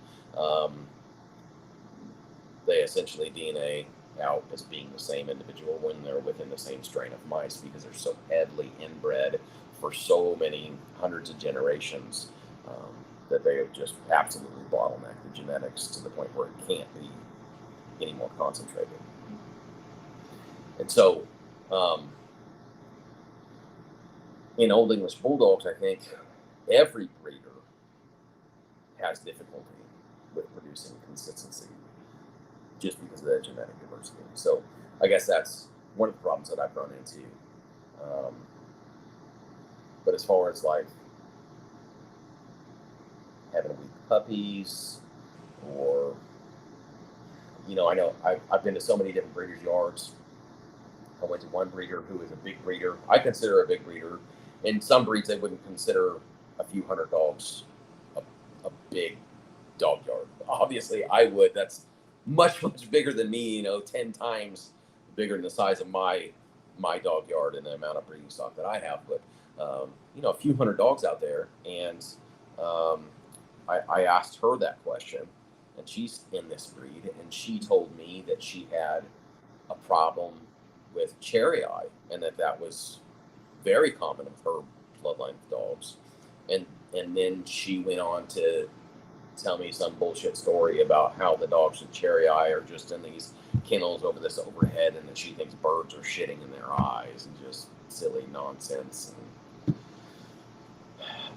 they essentially DNA out as being the same individual when they're within the same strain of mice, because they're so heavily inbred for so many hundreds of generations that they have just absolutely bottlenecked the genetics to the point where it can't be any more concentrated. And so in Old English Bulldogs, I think every breeder has difficulty with producing consistency just because of that genetic diversity. So I guess that's one of the problems that I've run into. But as far as having weak puppies, or I know I've been to so many different breeders' yards. I went to one breeder who is a big breeder. I consider a big breeder. In some breeds, they wouldn't consider a few hundred dogs a big dog yard. Obviously, I would. That's much, much bigger than me, 10 times bigger than the size of my my dog yard and the amount of breeding stock that I have, but you know, a few hundred dogs out there, and um, I asked her that question, and she's in this breed, and she told me that she had a problem with cherry eye, and that was very common with her bloodline of dogs, and then she went on to tell me some bullshit story about how the dogs with cherry eye are just in these kennels over this overhead, and that she thinks birds are shitting in their eyes, and just silly nonsense. And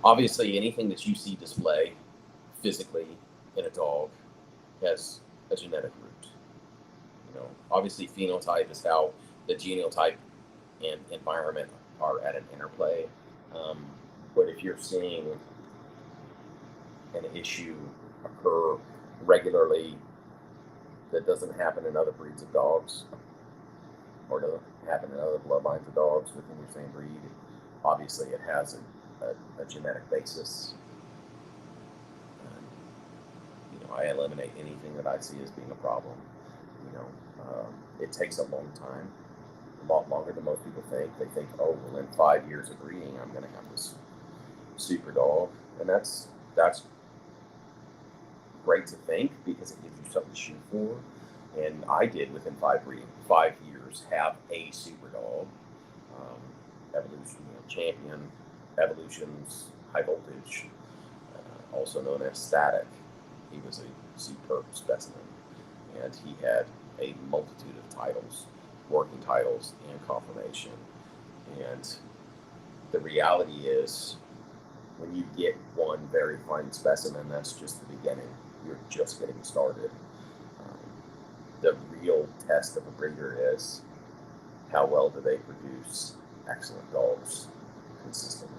obviously, anything that you see display physically in a dog has a genetic root. You know, obviously, phenotype is how the genotype and environment are at an interplay. Um, but if you're seeing an issue occur regularly that doesn't happen in other breeds of dogs, or doesn't happen in other bloodlines of dogs within your same breed, obviously it has a genetic basis. You know, I eliminate anything that I see as being a problem. You know, it takes a long time, a lot longer than most people think. They think, oh, well, in 5 years of breeding, I'm going to have this super dog, and that's great to think, because it gives you something to shoot for. And I did, within 5 years, have a super dog. Evolution, you know, champion, Evolution's high voltage, also known as Static. He was a superb specimen, and he had a multitude of titles, working titles, and confirmation. And the reality is, when you get one very fine specimen, that's just the beginning. You're just getting started. The real test of a breeder is, how well do they produce excellent dogs consistently?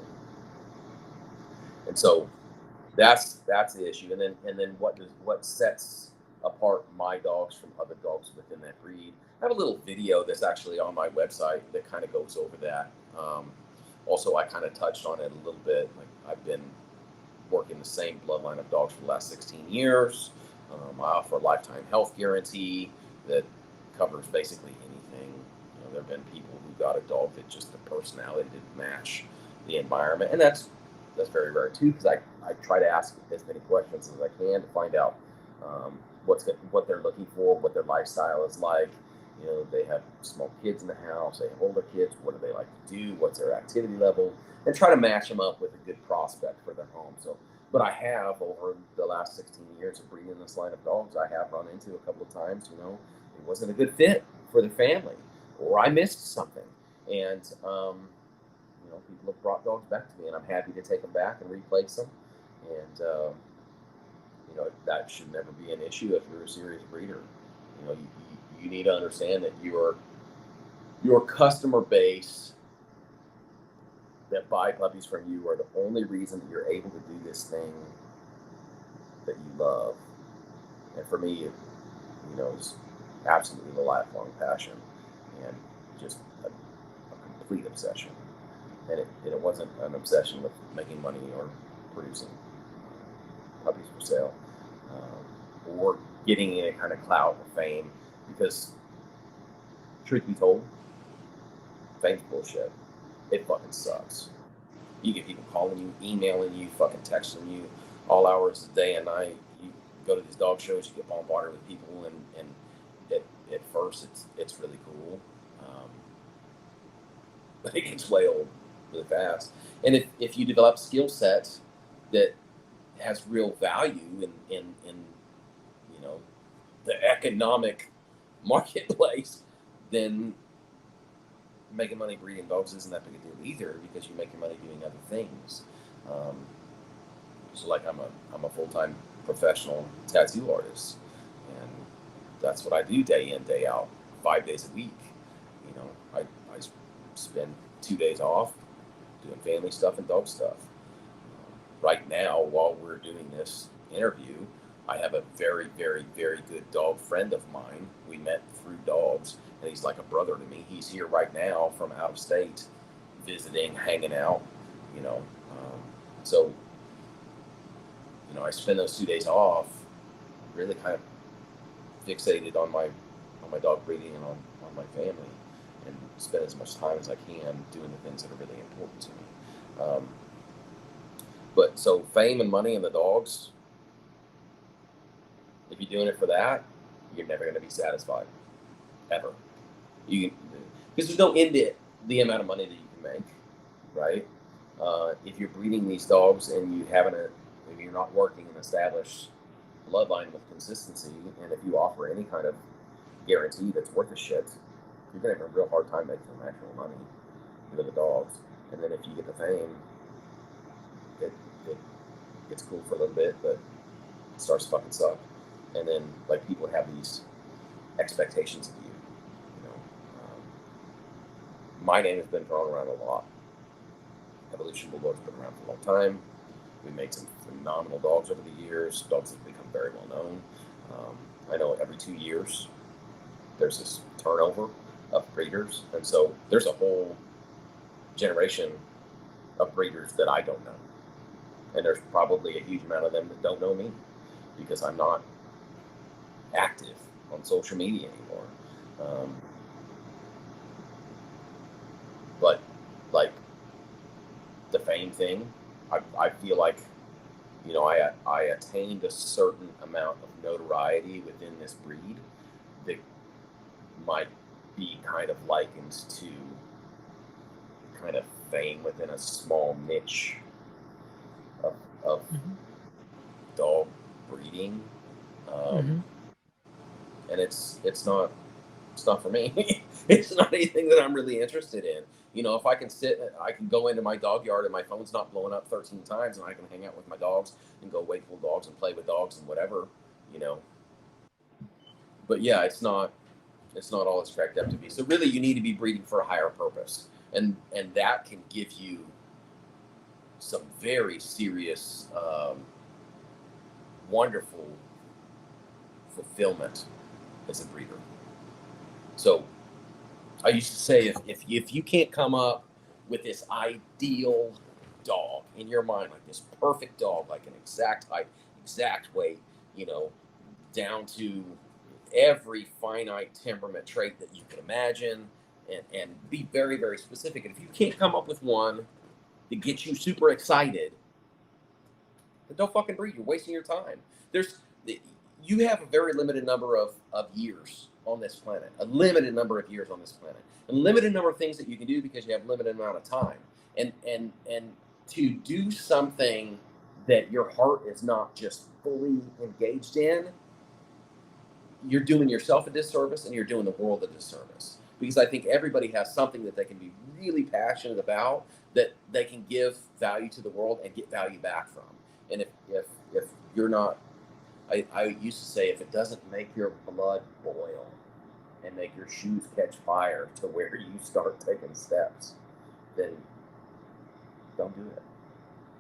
And so that's the issue. And then what sets apart my dogs from other dogs within that breed? I have a little video that's actually on my website that kind of goes over that. Also, I kind of touched on it a little bit. Like, I've been working the same bloodline of dogs for the last 16 years. I offer a lifetime health guarantee that covers basically anything. You know, there have been people who got a dog that just the personality didn't match the environment, and that's very rare too, because I try to ask as many questions as I can to find out what they're looking for, what their lifestyle is like. You know, they have small kids in the house, they have older kids. What do they like to do? What's their activity level? And try to match them up with a good prospect for their home. So, but I have, over the last 16 years of breeding this line of dogs, I have run into a couple of times, you know, it wasn't a good fit for the family, or I missed something. And, you know, people have brought dogs back to me, and I'm happy to take them back and replace them. And, you know, that should never be an issue if you're a serious breeder. You know, you need to understand that your customer base that buy puppies from you are the only reason that you're able to do this thing that you love. And for me, you know, it's absolutely a lifelong passion, and just a complete obsession. And it wasn't an obsession with making money or producing puppies for sale, or getting any kind of clout or fame, because truth be told, fame's bullshit. It fucking sucks. You get people calling you, emailing you, fucking texting you all hours of the day and night. You go to these dog shows, you get bombarded with people, and at first it's really cool, but it gets way old really fast. And if you develop skill sets that has real value in you know, the economic marketplace, then making money breeding dogs isn't that big a deal either, because you make your money doing other things. So, like, I'm a full-time professional tattoo artist, and that's what I do day in, day out, 5 days a week. You know, I spend 2 days off doing family stuff and dog stuff. Right now, while we're doing this interview, I have a very, very, very good dog friend of mine. We met through dogs, and he's like a brother to me. He's here right now from out of state, visiting, hanging out, you know. So, you know, I spend those 2 days off really kind of fixated on my dog breeding and on my family. and spend as much time as I can doing the things that are really important to me. But so fame and money and the dogs, if you're doing it for that, you're never going to be satisfied, ever. Because there's no end to the amount of money that you can make, right? If you're breeding these dogs and you're not working an established bloodline with consistency, and if you offer any kind of guarantee that's worth a shit, you're going to have a real hard time making some actual money with the dogs. And then if you get the fame, it gets cool for a little bit, but it starts to fucking suck. And then like people have these expectations of you. My name has been thrown around a lot. Evolution Bulldog's been around for a long time. We made some phenomenal dogs over the years. Dogs have become very well known. I know every 2 years there's this turnover of breeders, and so there's a whole generation of breeders that I don't know, and there's probably a huge amount of them that don't know me because I'm not active on social media anymore. But like the fame thing, I feel like, I attained a certain amount of notoriety within this breed that might be kind of likened to kind of fame within a small niche of dog breeding. And it's not for me. It's not anything that I'm really interested in. If I can I can go into my dog yard and my phone's not blowing up 13 times, and I can hang out with my dogs and go wait for dogs and play with dogs and whatever, But yeah, it's not all it's cracked up to be. So really, you need to be breeding for a higher purpose, and that can give you some very serious, wonderful fulfillment as a breeder. So I used to say, if you can't come up with this ideal dog in your mind, like this perfect dog, like an exact height, exact weight, down to every finite temperament trait that you can imagine, and be very, very specific. And if you can't come up with one that gets you super excited, then don't fucking breed. You're wasting your time. You have a very limited number of years on this planet, a limited number of things that you can do because you have a limited amount of time. And to do something that your heart is not just fully engaged in, you're doing yourself a disservice and you're doing the world a disservice. Because I think everybody has something that they can be really passionate about, that they can give value to the world and get value back from. And if you're not, I used to say, if it doesn't make your blood boil and make your shoes catch fire to where you start taking steps, then don't do it.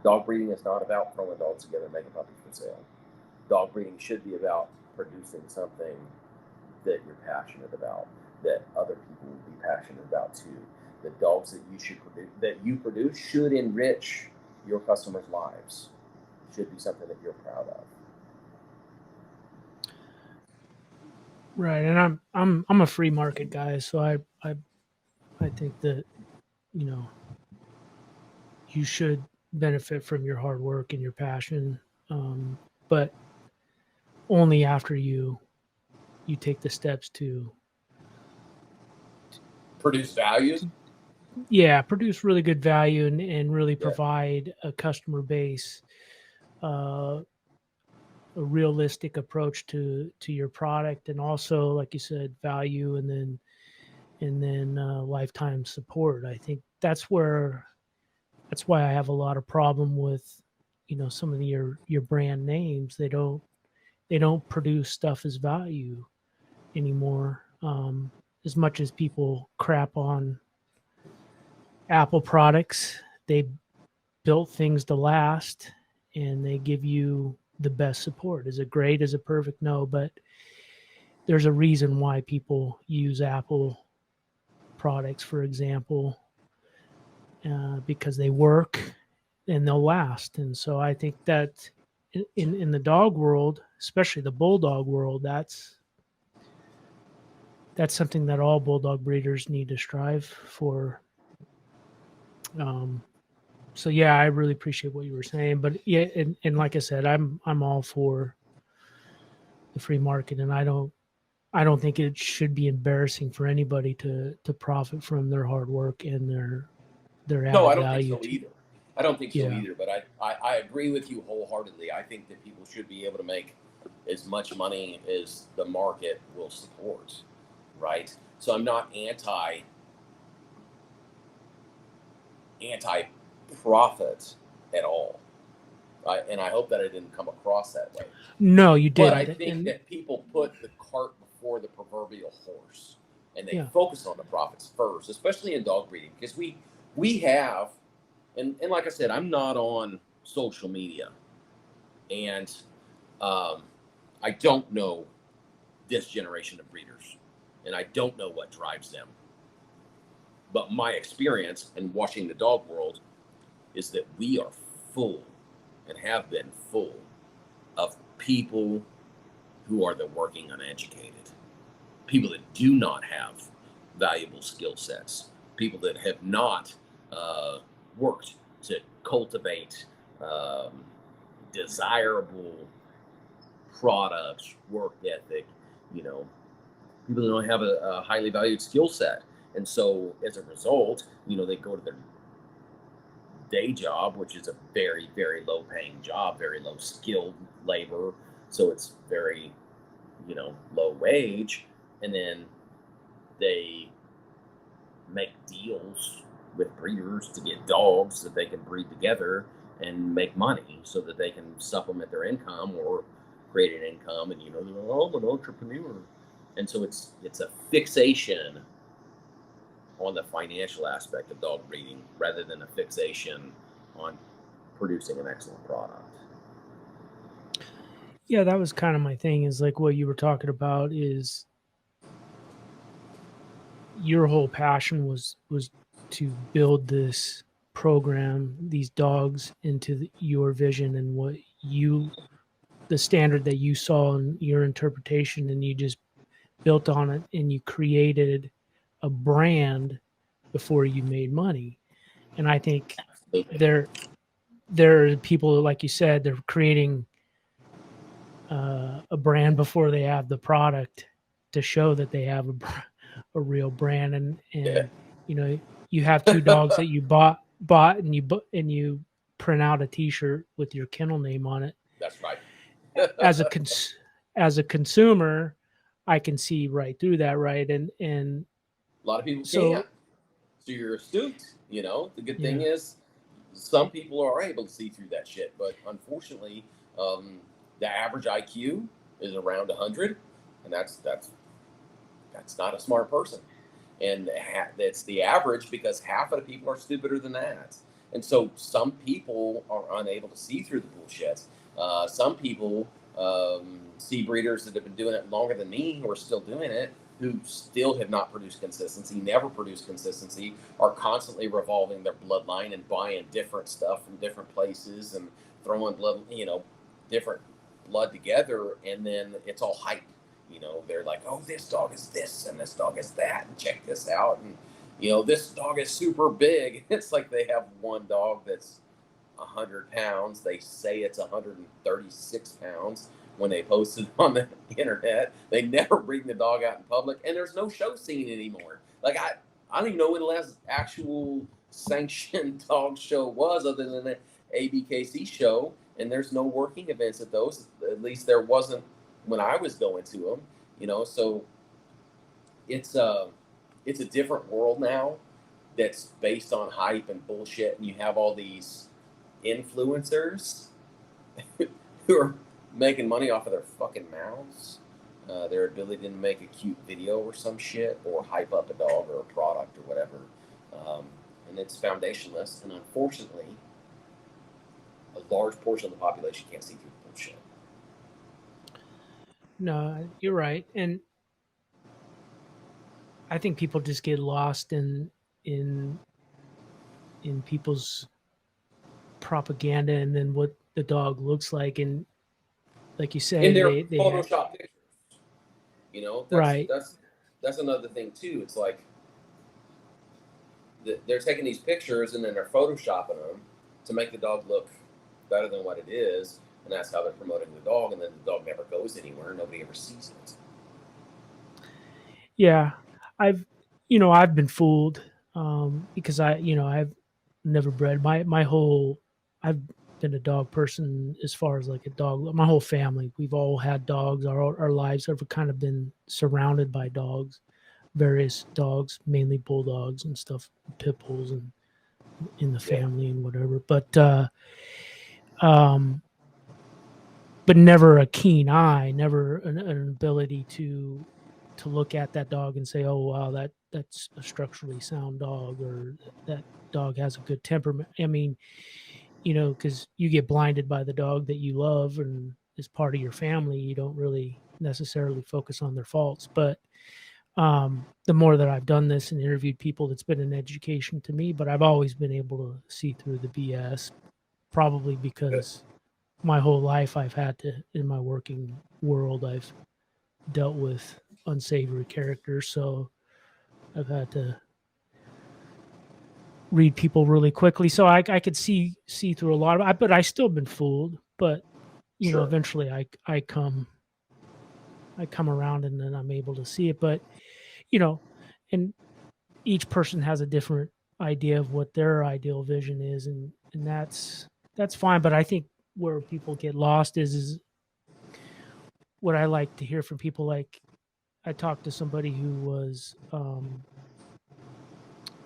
Dog breeding is not about throwing dogs together and making puppies for sale. Dog breeding should be about producing something that you're passionate about, that other people will be passionate about too. The dogs that you produce should enrich your customers' lives. Should be something that you're proud of. Right, and I'm a free market guy, so I think that you should benefit from your hard work and your passion, but only after you take the steps to produce value. Yeah, produce really good value and really provide a customer base, a realistic approach to your product, and also, like you said, value, and then lifetime support. I think that's why I have a lot of problem with some of your brand names. They don't produce stuff as value anymore. As much as people crap on Apple products, they built things to last, and they give you the best support. Is it great? Is it perfect? No, but there's a reason why people use Apple products, for example, because they work and they'll last. And so I think that in the dog world, especially the Bulldog world, that's that's something that all bulldog breeders need to strive for. So yeah, I really appreciate what you were saying, but yeah, and like I said, I'm all for the free market, and I don't think it should be embarrassing for anybody to profit from their hard work and their No, added I don't think value so to, either. I don't think so yeah. either. But I agree with you wholeheartedly. I think that people should be able to make as much money as the market will support, right? So I'm not anti profit at all. And I hope that I didn't come across that way. No, you But I didn't. think And that people put the cart before the proverbial horse, and they yeah, focus on the profits first, especially in dog breeding, because we have, and like I said, I'm not on social media, and I don't know this generation of breeders, and I don't know what drives them. But my experience in watching the dog world is that we are full and have been full of people who are the working uneducated, people that do not have valuable skill sets, people that have not worked to cultivate um, desirable products, work ethic, you know, people that don't have a highly valued skill set. And so as a result, they go to their day job, which is a very, very low paying job, very low skilled labor. So it's very, low wage. And then they make deals with breeders to get dogs that they can breed together and make money so that they can supplement their income or create an income. And, they're like, oh, I'm an entrepreneur. And so it's a fixation on the financial aspect of dog breeding rather than a fixation on producing an excellent product. yeah, that was kind of my thing. Is like what you were talking about is your whole passion was to build this program, these dogs into your vision and what the standard that you saw in your interpretation, and you just built on it and you created a brand before you made money. And I think Absolutely. there are people, like you said, they're creating a brand before they have the product to show that they have a real brand. And Yeah. you have two dogs that you bought and you print out a t-shirt with your kennel name on it. That's right. as a consumer, I can see right through that, right? And A lot of people so can't. So you're astute. The good thing yeah, is some people are able to see through that shit, but unfortunately, the average IQ is around 100, and that's not a smart person. And that's the average because half of the people are stupider than that. And so some people are unable to see through the bullshit. Some people see breeders that have been doing it longer than me who are still doing it, who still have not produced consistency, never produced consistency, are constantly revolving their bloodline and buying different stuff from different places and throwing different blood together, and then it's all hype. They're like, oh, this dog is this and this dog is that, and check this out. And, this dog is super big. It's like they have one dog that's 100 pounds. They say it's 136 pounds when they post it on the internet. They never bring the dog out in public, and there's no show scene anymore. Like, I don't even know when the last actual sanctioned dog show was other than the ABKC show, and there's no working events at those. At least there wasn't when I was going to them, so it's a different world now that's based on hype and bullshit, and you have all these influencers who are making money off of their fucking mouths, their ability to make a cute video or some shit, or hype up a dog or a product or whatever, and it's foundationless, and unfortunately, a large portion of the population can't see through the bullshit. no, you're right. And I think people just get lost in in people's propaganda and then what the dog looks like. And like you In say, their they have Photoshop pictures. right. that's another thing too. It's like they're taking these pictures and then they're photoshopping them to make the dog look better than what it is, and that's how they're promoting the dog. And then the dog never goes anywhere; nobody ever sees it. Yeah, I've been fooled because I've never bred my whole. I've been a dog person as far as like a dog. My whole family, we've all had dogs. Our lives have kind of been surrounded by dogs, various dogs, mainly bulldogs and stuff, pit bulls and in the Yeah. family and whatever. Um, but never a keen eye, never an ability to look at that dog and say, "Oh, wow, that's a structurally sound dog," or "That dog has a good temperament." I mean, because you get blinded by the dog that you love and is part of your family, you don't really necessarily focus on their faults. But the more that I've done this and interviewed people, it's been an education to me. But I've always been able to see through the BS, probably Good. because my whole life I've had to, in my working world, I've dealt with unsavory characters, so I've had to read people really quickly. So I could see through a lot of it, but I still been fooled. But Sure. eventually I come around and then I'm able to see it. But and each person has a different idea of what their ideal vision is, and that's fine. But I think where people get lost is what I like to hear from people. Like I talked to somebody who was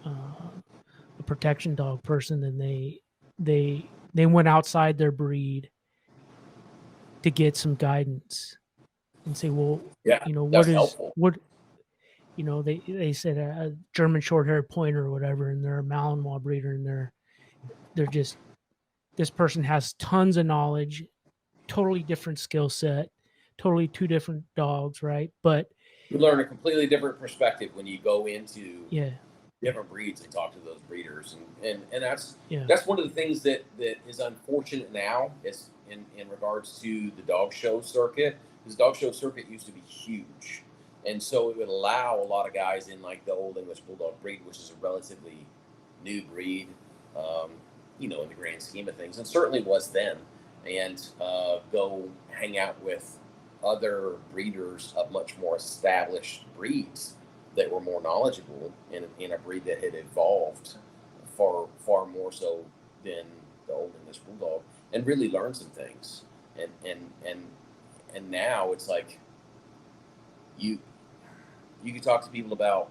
a protection dog person, and they went outside their breed to get some guidance and say, well, Yeah, what that's is helpful. what they said a German short-haired pointer or whatever, and they're a Malinois breeder, and they're just, this person has tons of knowledge, totally different skill set, totally two different dogs, right? But You learn a completely different perspective when you go into yeah, different breeds and talk to those breeders, and yeah, that's one of the things that is unfortunate now is in regards to the dog show circuit. Because dog show circuit used to be huge, and so it would allow a lot of guys in like the Old English Bulldog breed, which is a relatively new breed, um, in the grand scheme of things, and certainly was then, and go hang out with other breeders of much more established breeds that were more knowledgeable in a breed that had evolved far more so than the Old English Bulldog, and really learn some things. And now it's like you you can talk to people about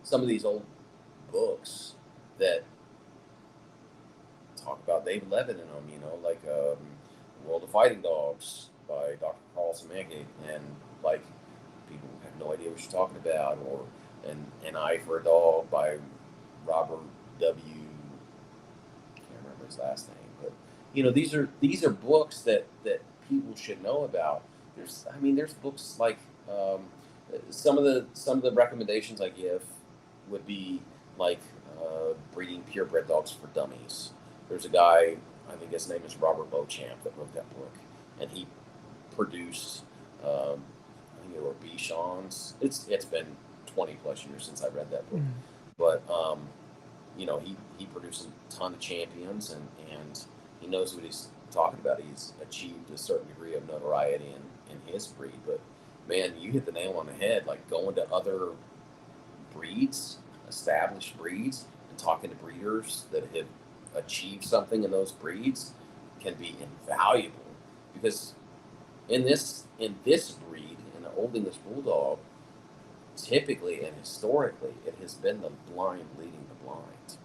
some of these old books that talk about David Levitt in them, like World of Fighting Dogs by Dr. Carl Samagic, and like people have no idea what you're talking about, or An Eye for a Dog by Robert W. I can't remember his last name, but these are books that people should know about. There's books like some of the recommendations I give would be like breeding purebred dogs for dummies. There's a guy, I think his name is Robert Beauchamp, that wrote that book, and he produced I think they were Bichons. It's been 20 plus years since I read that book, but he produces a ton of champions, and he knows what he's talking about. He's achieved a certain degree of notoriety in his breed. But man, you hit the nail on the head. Like going to other breeds, established breeds, and talking to breeders that have achieved something in those breeds can be invaluable, because in this breed, in the Old English Bulldog, typically and historically, it has been the blind leading the blind.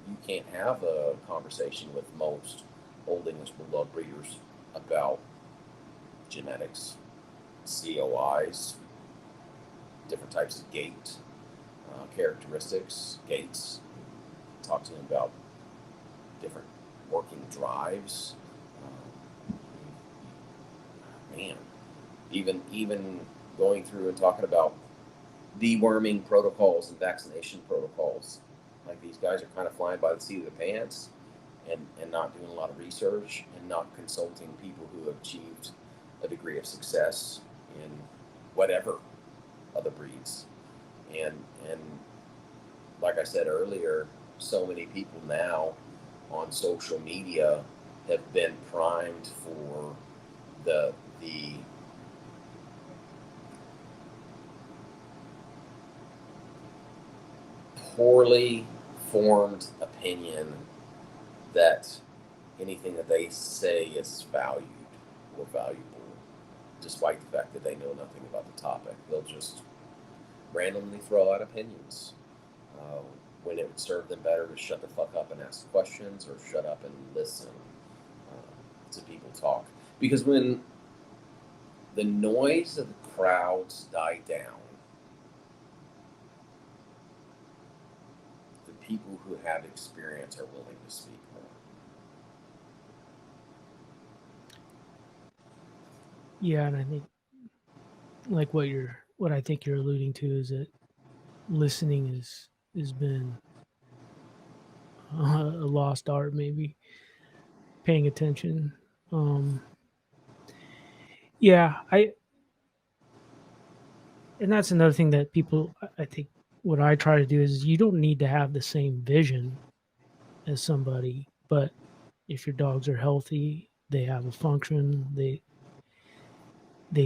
You can't have a conversation with most Old English Bulldog breeders about genetics, COIs, different types of gait, characteristics, gaits. Talk to them about different working drives. Man, even going through and talking about deworming protocols and vaccination protocols. Like these guys are kind of flying by the seat of the pants, and not doing a lot of research, and not consulting people who have achieved a degree of success in whatever other breeds. And like I said earlier, so many people now on social media have been primed for the poorly formed opinion that anything that they say is valued or valuable, despite the fact that they know nothing about the topic. They'll just randomly throw out opinions when it would serve them better to shut the fuck up and ask questions, or shut up and listen to people talk. Because when the noise of the crowds die down, the people who have experience are willing to speak more. Yeah, and I think like what I think you're alluding to is that listening has been a lost art, maybe paying attention. Yeah, and that's another thing that people, I think what I try to do is you don't need to have the same vision as somebody, but if your dogs are healthy, they have a function, they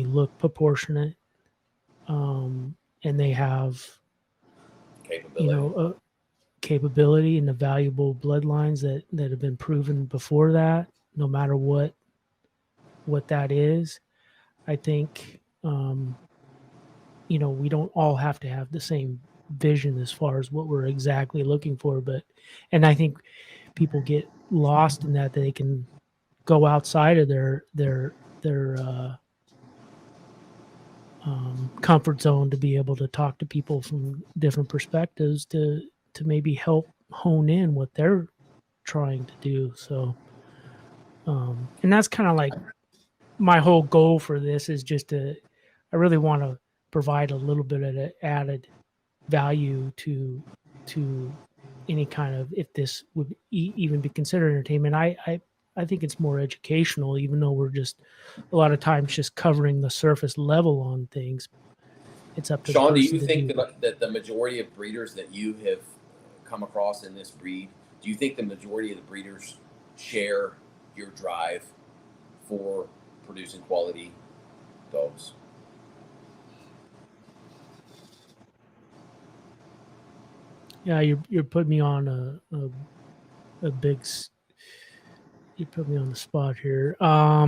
look proportionate, and they have Capability. a capability and the valuable bloodlines that have been proven before that, no matter what that is. I think we don't all have to have the same vision as far as what we're exactly looking for, and I think people get lost in that they can go outside of their comfort zone to be able to talk to people from different perspectives to maybe help hone in what they're trying to do. So and that's kind of like my whole goal for this is just I really want to provide a little bit of added value to any kind of, if this would even be considered entertainment. I think it's more educational, even though we're just a lot of times just covering the surface level on things. It's up to the Sean, do person you to think do. that the majority of breeders that you have come across in this breed, do you think the majority of the breeders share your drive for producing quality dogs? Yeah, you're putting me on a big. You put me on the spot here. I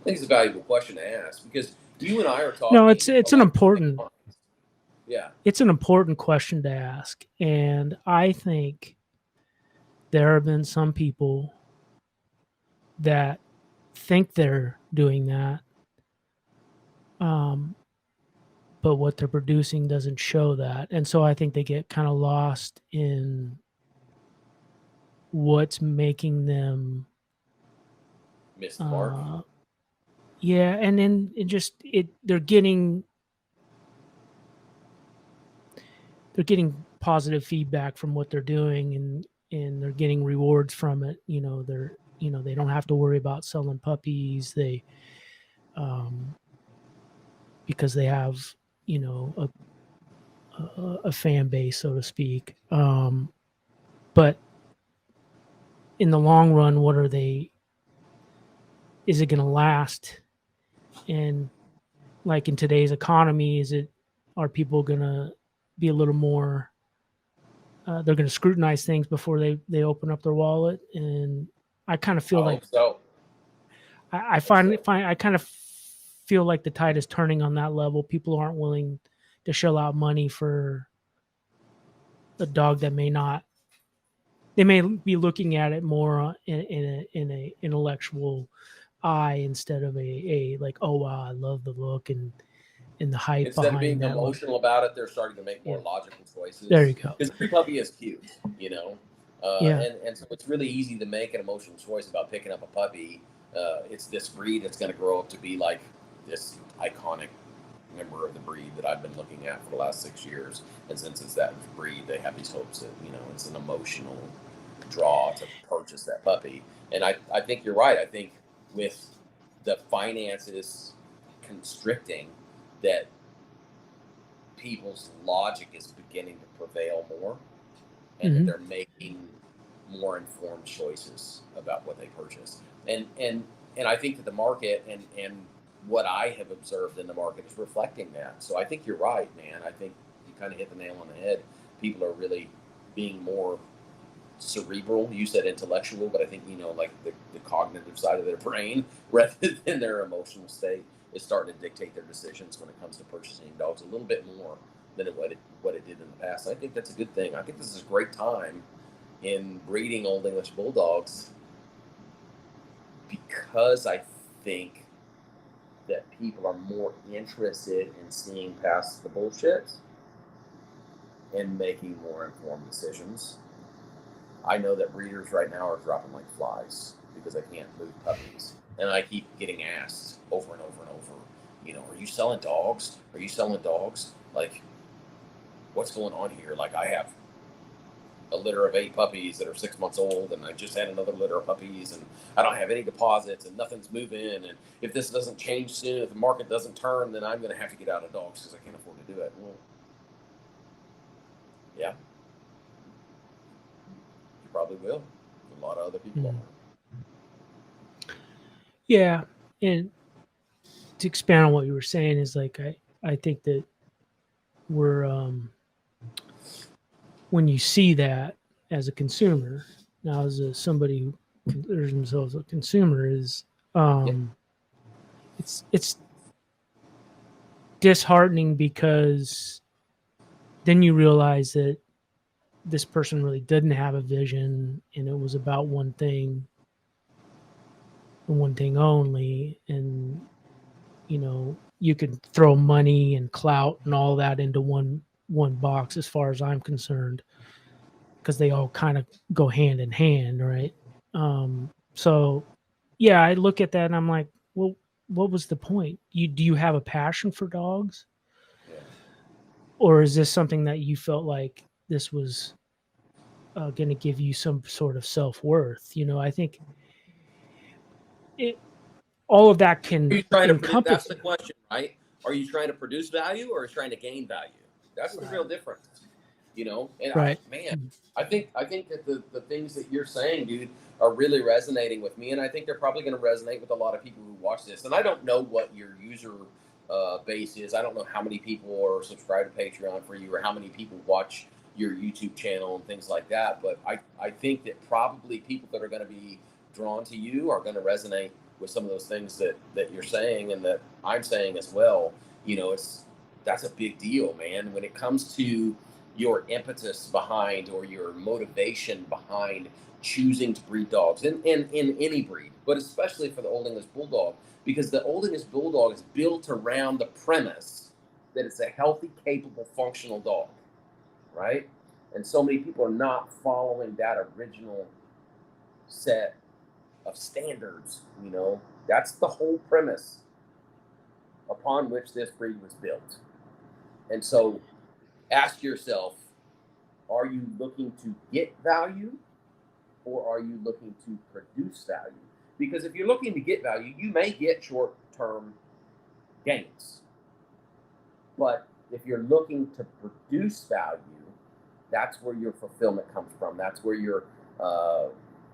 think it's a valuable question to ask, because you and I are talking No, it's a an lot of the same important lines. Yeah. it's an important question to ask, and I think there have been some people that think they're doing that, but what they're producing doesn't show that, and so I think they get kind of lost in what's making them. Missed the mark. Yeah, and then they're getting positive feedback from what they're doing, and they're getting rewards from it. They don't have to worry about selling puppies. They because they have a fan base, so to speak. But in the long run, what are they? Is it going to last? And like in today's economy, are people going to be a little more? They're going to scrutinize things before they open up their wallet, and I kind of feel I like hope so. I kind of feel like the tide is turning on that level. People aren't willing to shell out money for a dog that may not. They may be looking at it more in a intellectual eye instead of a like, oh wow, I love the look and the hype Instead of being behind that one. emotional about it, they're starting to make more Yeah. logical choices. There you go. Because every puppy is cute, Yeah. and so it's really easy to make an emotional choice about picking up a puppy. It's this breed that's going to grow up to be like this iconic member of the breed that I've been looking at for the last 6 years. And since it's that breed, they have these hopes that, it's an emotional draw to purchase that puppy. And I think you're right. I think with the finances constricting, that people's logic is beginning to prevail more, and that Mm-hmm. they're making more informed choices about what they purchase. And I think that the market and what I have observed in the market is reflecting that. So I think you're right, man. I think you kind of hit the nail on the head. People are really being more cerebral. You said intellectual, but I think, like the cognitive side of their brain rather than their emotional state is starting to dictate their decisions when it comes to purchasing dogs a little bit more than what it did in the past. I think that's a good thing. I think this is a great time in breeding Old English Bulldogs because I think that people are more interested in seeing past the bullshit and making more informed decisions. I know that breeders right now are dropping like flies because I can't move puppies. And I keep getting asked over and over and over, are you selling dogs? Are you selling dogs? Like, what's going on here? Like, I have a litter of 8 puppies that are 6 months old, and I just had another litter of puppies, and I don't have any deposits, and nothing's moving. And if this doesn't change soon, if the market doesn't turn, then I'm going to have to get out of dogs because I can't afford to do it. Well, yeah, you probably will. A lot of other people are. Yeah, and to expand on what you were saying is like I think that we're when you see that as a consumer, now as somebody who considers themselves a consumer, is it's disheartening because then you realize that this person really didn't have a vision and it was about one thing and one thing only. And you can throw money and clout and all that into one box as far as I'm concerned, because they all kind of go hand in hand, right? So yeah, I look at that and I'm like, well, what was the point? Do you have a passion for dogs? Yeah. Or is this something that you felt like this was going to give you some sort of self-worth? I think all of that Are can you trying to produce? That's encompass. the question, right? Are you trying to produce value or are you trying to gain value? That's the real difference, And Right. I think that the things that you're saying, dude, are really resonating with me, and I think they're probably going to resonate with a lot of people who watch this. And I don't know what your user base is. I don't know how many people are subscribed to Patreon for you, or how many people watch your YouTube channel and things like that. But I think that probably people that are going to be drawn to you are going to resonate with some of those things that you're saying and that I'm saying as well. That's a big deal, man. When it comes to your impetus behind, or your motivation behind choosing to breed dogs in any breed, but especially for the Old English Bulldog, because the Old English Bulldog is built around the premise that it's a healthy, capable, functional dog, right? And so many people are not following that original set of standards. That's the whole premise upon which this breed was built. And so ask yourself, are you looking to get value, or are you looking to produce value? Because if you're looking to get value, you may get short-term gains. But if you're looking to produce value, that's where your fulfillment comes from. That's where your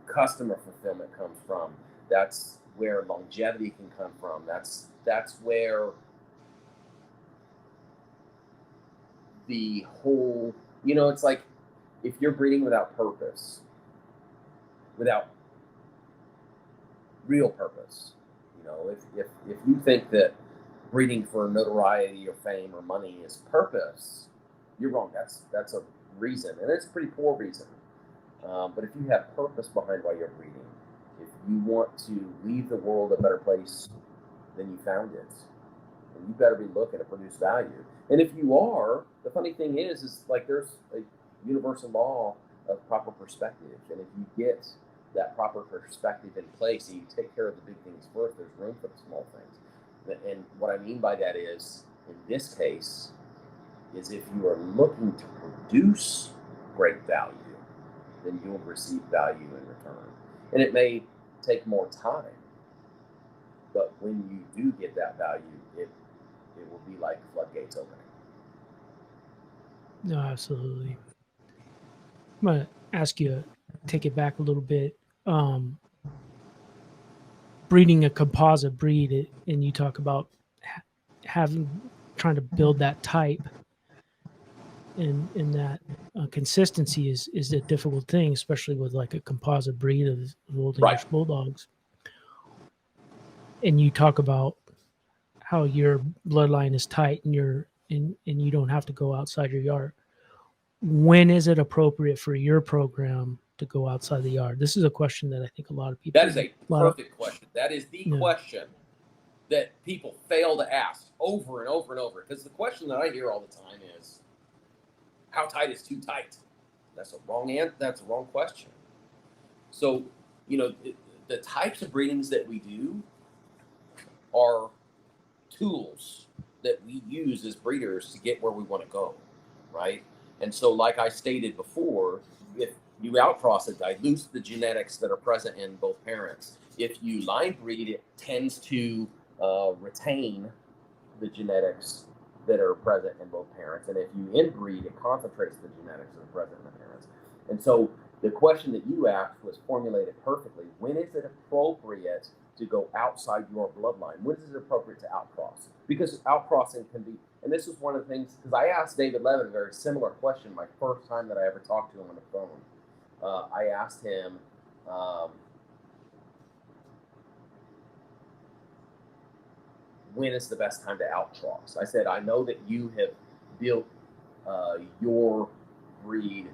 customer fulfillment comes from. That's where longevity can come from. That's where the whole, it's like, if you're breeding without purpose, without real purpose, if you think that breeding for notoriety or fame or money is purpose, you're wrong. That's a reason, and it's a pretty poor reason. But if you have purpose behind why you're breeding, if you want to leave the world a better place than you found it, then you better be looking to produce value. And if you are, the funny thing is like, there's a universal law of proper perspective. And if you get that proper perspective in place and you take care of the big things first, there's room for the small things. And what I mean by that is, in this case, is if you are looking to produce great value, then you'll receive value in return. And it may take more time, but when you do get that value, it will be like floodgates opening. No, absolutely. I'm gonna ask you, take it back a little bit. Breeding a composite breed, and you talk about having trying to build that type, and that consistency is a difficult thing, especially with like a composite breed of Old Right. English Bulldogs. And you talk about how your bloodline is tight, and and you don't have to go outside your yard. When is it appropriate for your program to go outside the yard? This is a question that I think a lot of people. That is a perfect question. That is the question that people fail to ask over and over and over. Because the question that I hear all the time is, how tight is too tight? That's a wrong answer. That's a wrong question. So, the types of breedings that we do are tools that we use as breeders to get where we want to go, right? And so, like I stated before, if you outcross, it dilutes the genetics that are present in both parents. If you line breed, it tends to retain the genetics that are present in both parents. And if you inbreed, it concentrates the genetics that are present in the parents. And so the question that you asked was formulated perfectly. When is it appropriate to go outside your bloodline? When is it appropriate to outcross? Because outcrossing can be, and this is one of the things, because I asked David Levin a very similar question my first time that I ever talked to him on the phone. I asked him, when is the best time to outcross? I said, I know that you have built your breed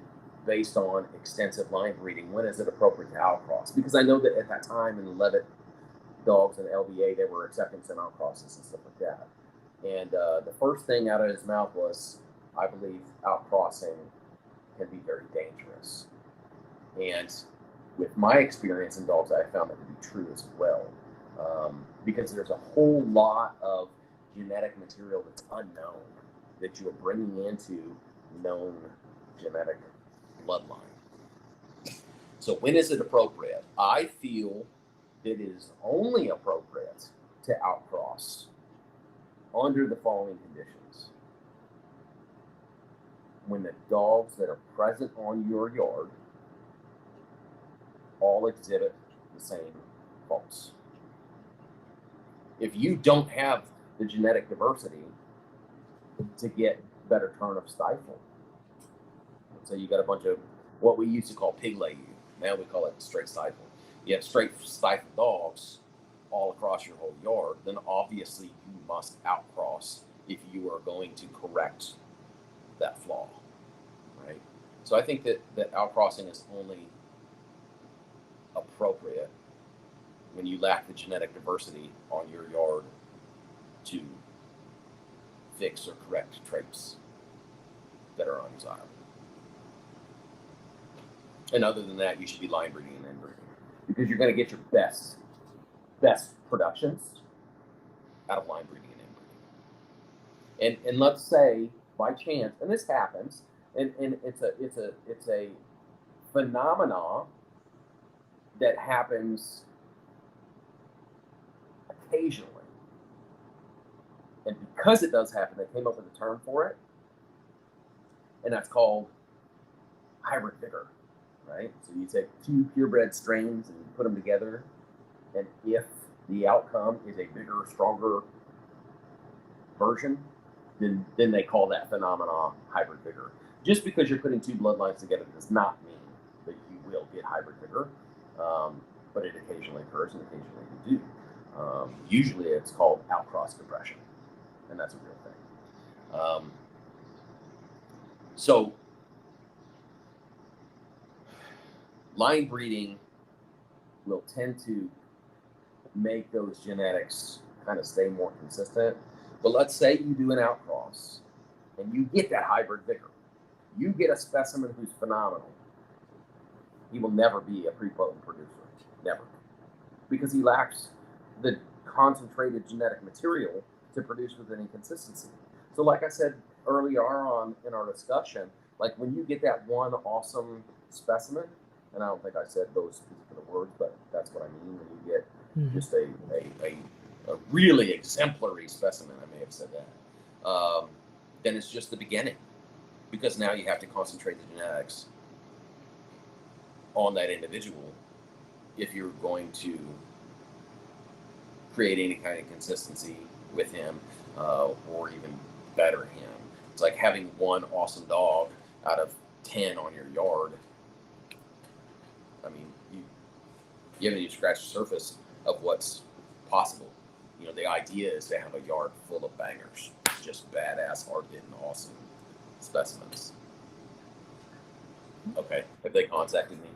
based on extensive line breeding. When is it appropriate to outcross? Because I know that at that time in the Levitt dogs and LBA, there were acceptance and outcrosses and stuff like that. And the first thing out of his mouth was, I believe outcrossing can be very dangerous. And with my experience in dogs, I found that to be true as well. Because there's a whole lot of genetic material that's unknown that you're bringing into known genetic bloodline. So when is it appropriate? I feel that it is only appropriate to outcross under the following conditions. When the dogs that are present on your yard all exhibit the same faults. If you don't have the genetic diversity to get better turn of stifle, so you got a bunch of what we used to call pig lay, now we call it straight stifle. You have straight stifle dogs all across your whole yard, then obviously you must outcross if you are going to correct that flaw, right? So I think that outcrossing is only appropriate when you lack the genetic diversity on your yard to fix or correct traits that are undesirable. And other than that, you should be line breeding and inbreeding, because you're going to get your best productions out of line breeding and inbreeding. And let's say by chance, and this happens, and it's a phenomena that happens occasionally. And because it does happen, they came up with a term for it, and that's called hybrid vigor, right? So you take two purebred strains and you put them together, and if the outcome is a bigger, stronger version, then they call that phenomena hybrid vigor. Just because you're putting two bloodlines together does not mean that you will get hybrid vigor, but it occasionally occurs and occasionally you do. Usually it's called outcross depression, and that's a real thing. So line breeding will tend to make those genetics kind of stay more consistent. But let's say you do an outcross and you get that hybrid vigor. You get a specimen who's phenomenal. He will never be a prepotent producer, never, because he lacks the concentrated genetic material to produce with any consistency. So like I said earlier on in our discussion, like when you get that one awesome specimen, and I don't think I said those particular words, but that's what I mean, when you get just a really exemplary specimen, I may have said that, then it's just the beginning. because now you have to concentrate the genetics on that individual if you're going to create any kind of consistency with him, or even better him. It's like having one awesome dog out of 10 on your yard. I mean, you haven't even scratched the surface of what's possible. You know, the idea is to have a yard full of bangers, just badass, hard-hitting, awesome specimens. Okay, have they contacted me?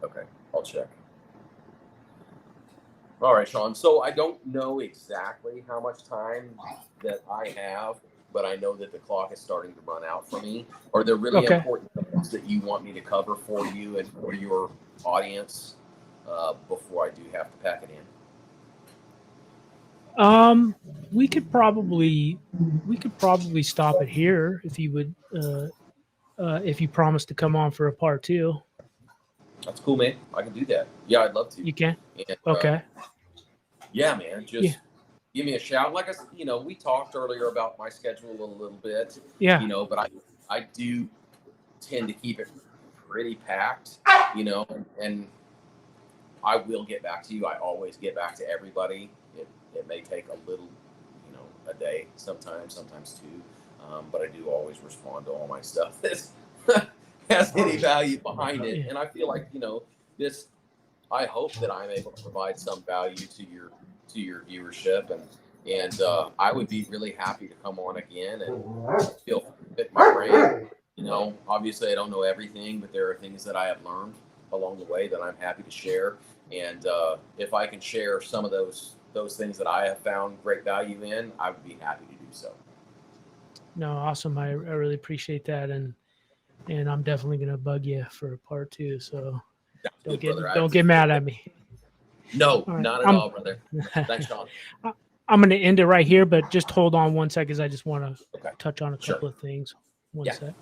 Okay, I'll check. All right, Sean. So I don't know exactly how much time that I have, but I know that the clock is starting to run out for me. Are there really important things that you want me to cover for you and for your audience before I do have to pack it in? We could probably stop it here if you would, if you promise to come on for a part 2. That's cool, man. I can do that. Yeah, I'd love to. You can. And, Okay. Yeah, man. Just give me a shout. Like I said, you know, we talked earlier about my schedule a little bit. Yeah. You know, but I do tend to keep it pretty packed. You know, and I will get back to you. I always get back to everybody. It may take a little, you know, a day sometimes 2. But I do always respond to all my stuff that has any value behind it. And I feel like, you know, this, I hope that I'm able to provide some value to your viewership, and I would be really happy to come on again and feel fit my brain. You know, obviously I don't know everything, but there are things that I have learned along the way that I'm happy to share. And if I can share some of those things that I have found great value in, I would be happy to do so. No, awesome. I really appreciate that, and I'm definitely gonna bug you for a part 2. So don't get mad at me. No, not at all, brother. Thanks, Sean. I'm going to end it right here, but just hold on one second because I just want to touch on a couple of things. One sec.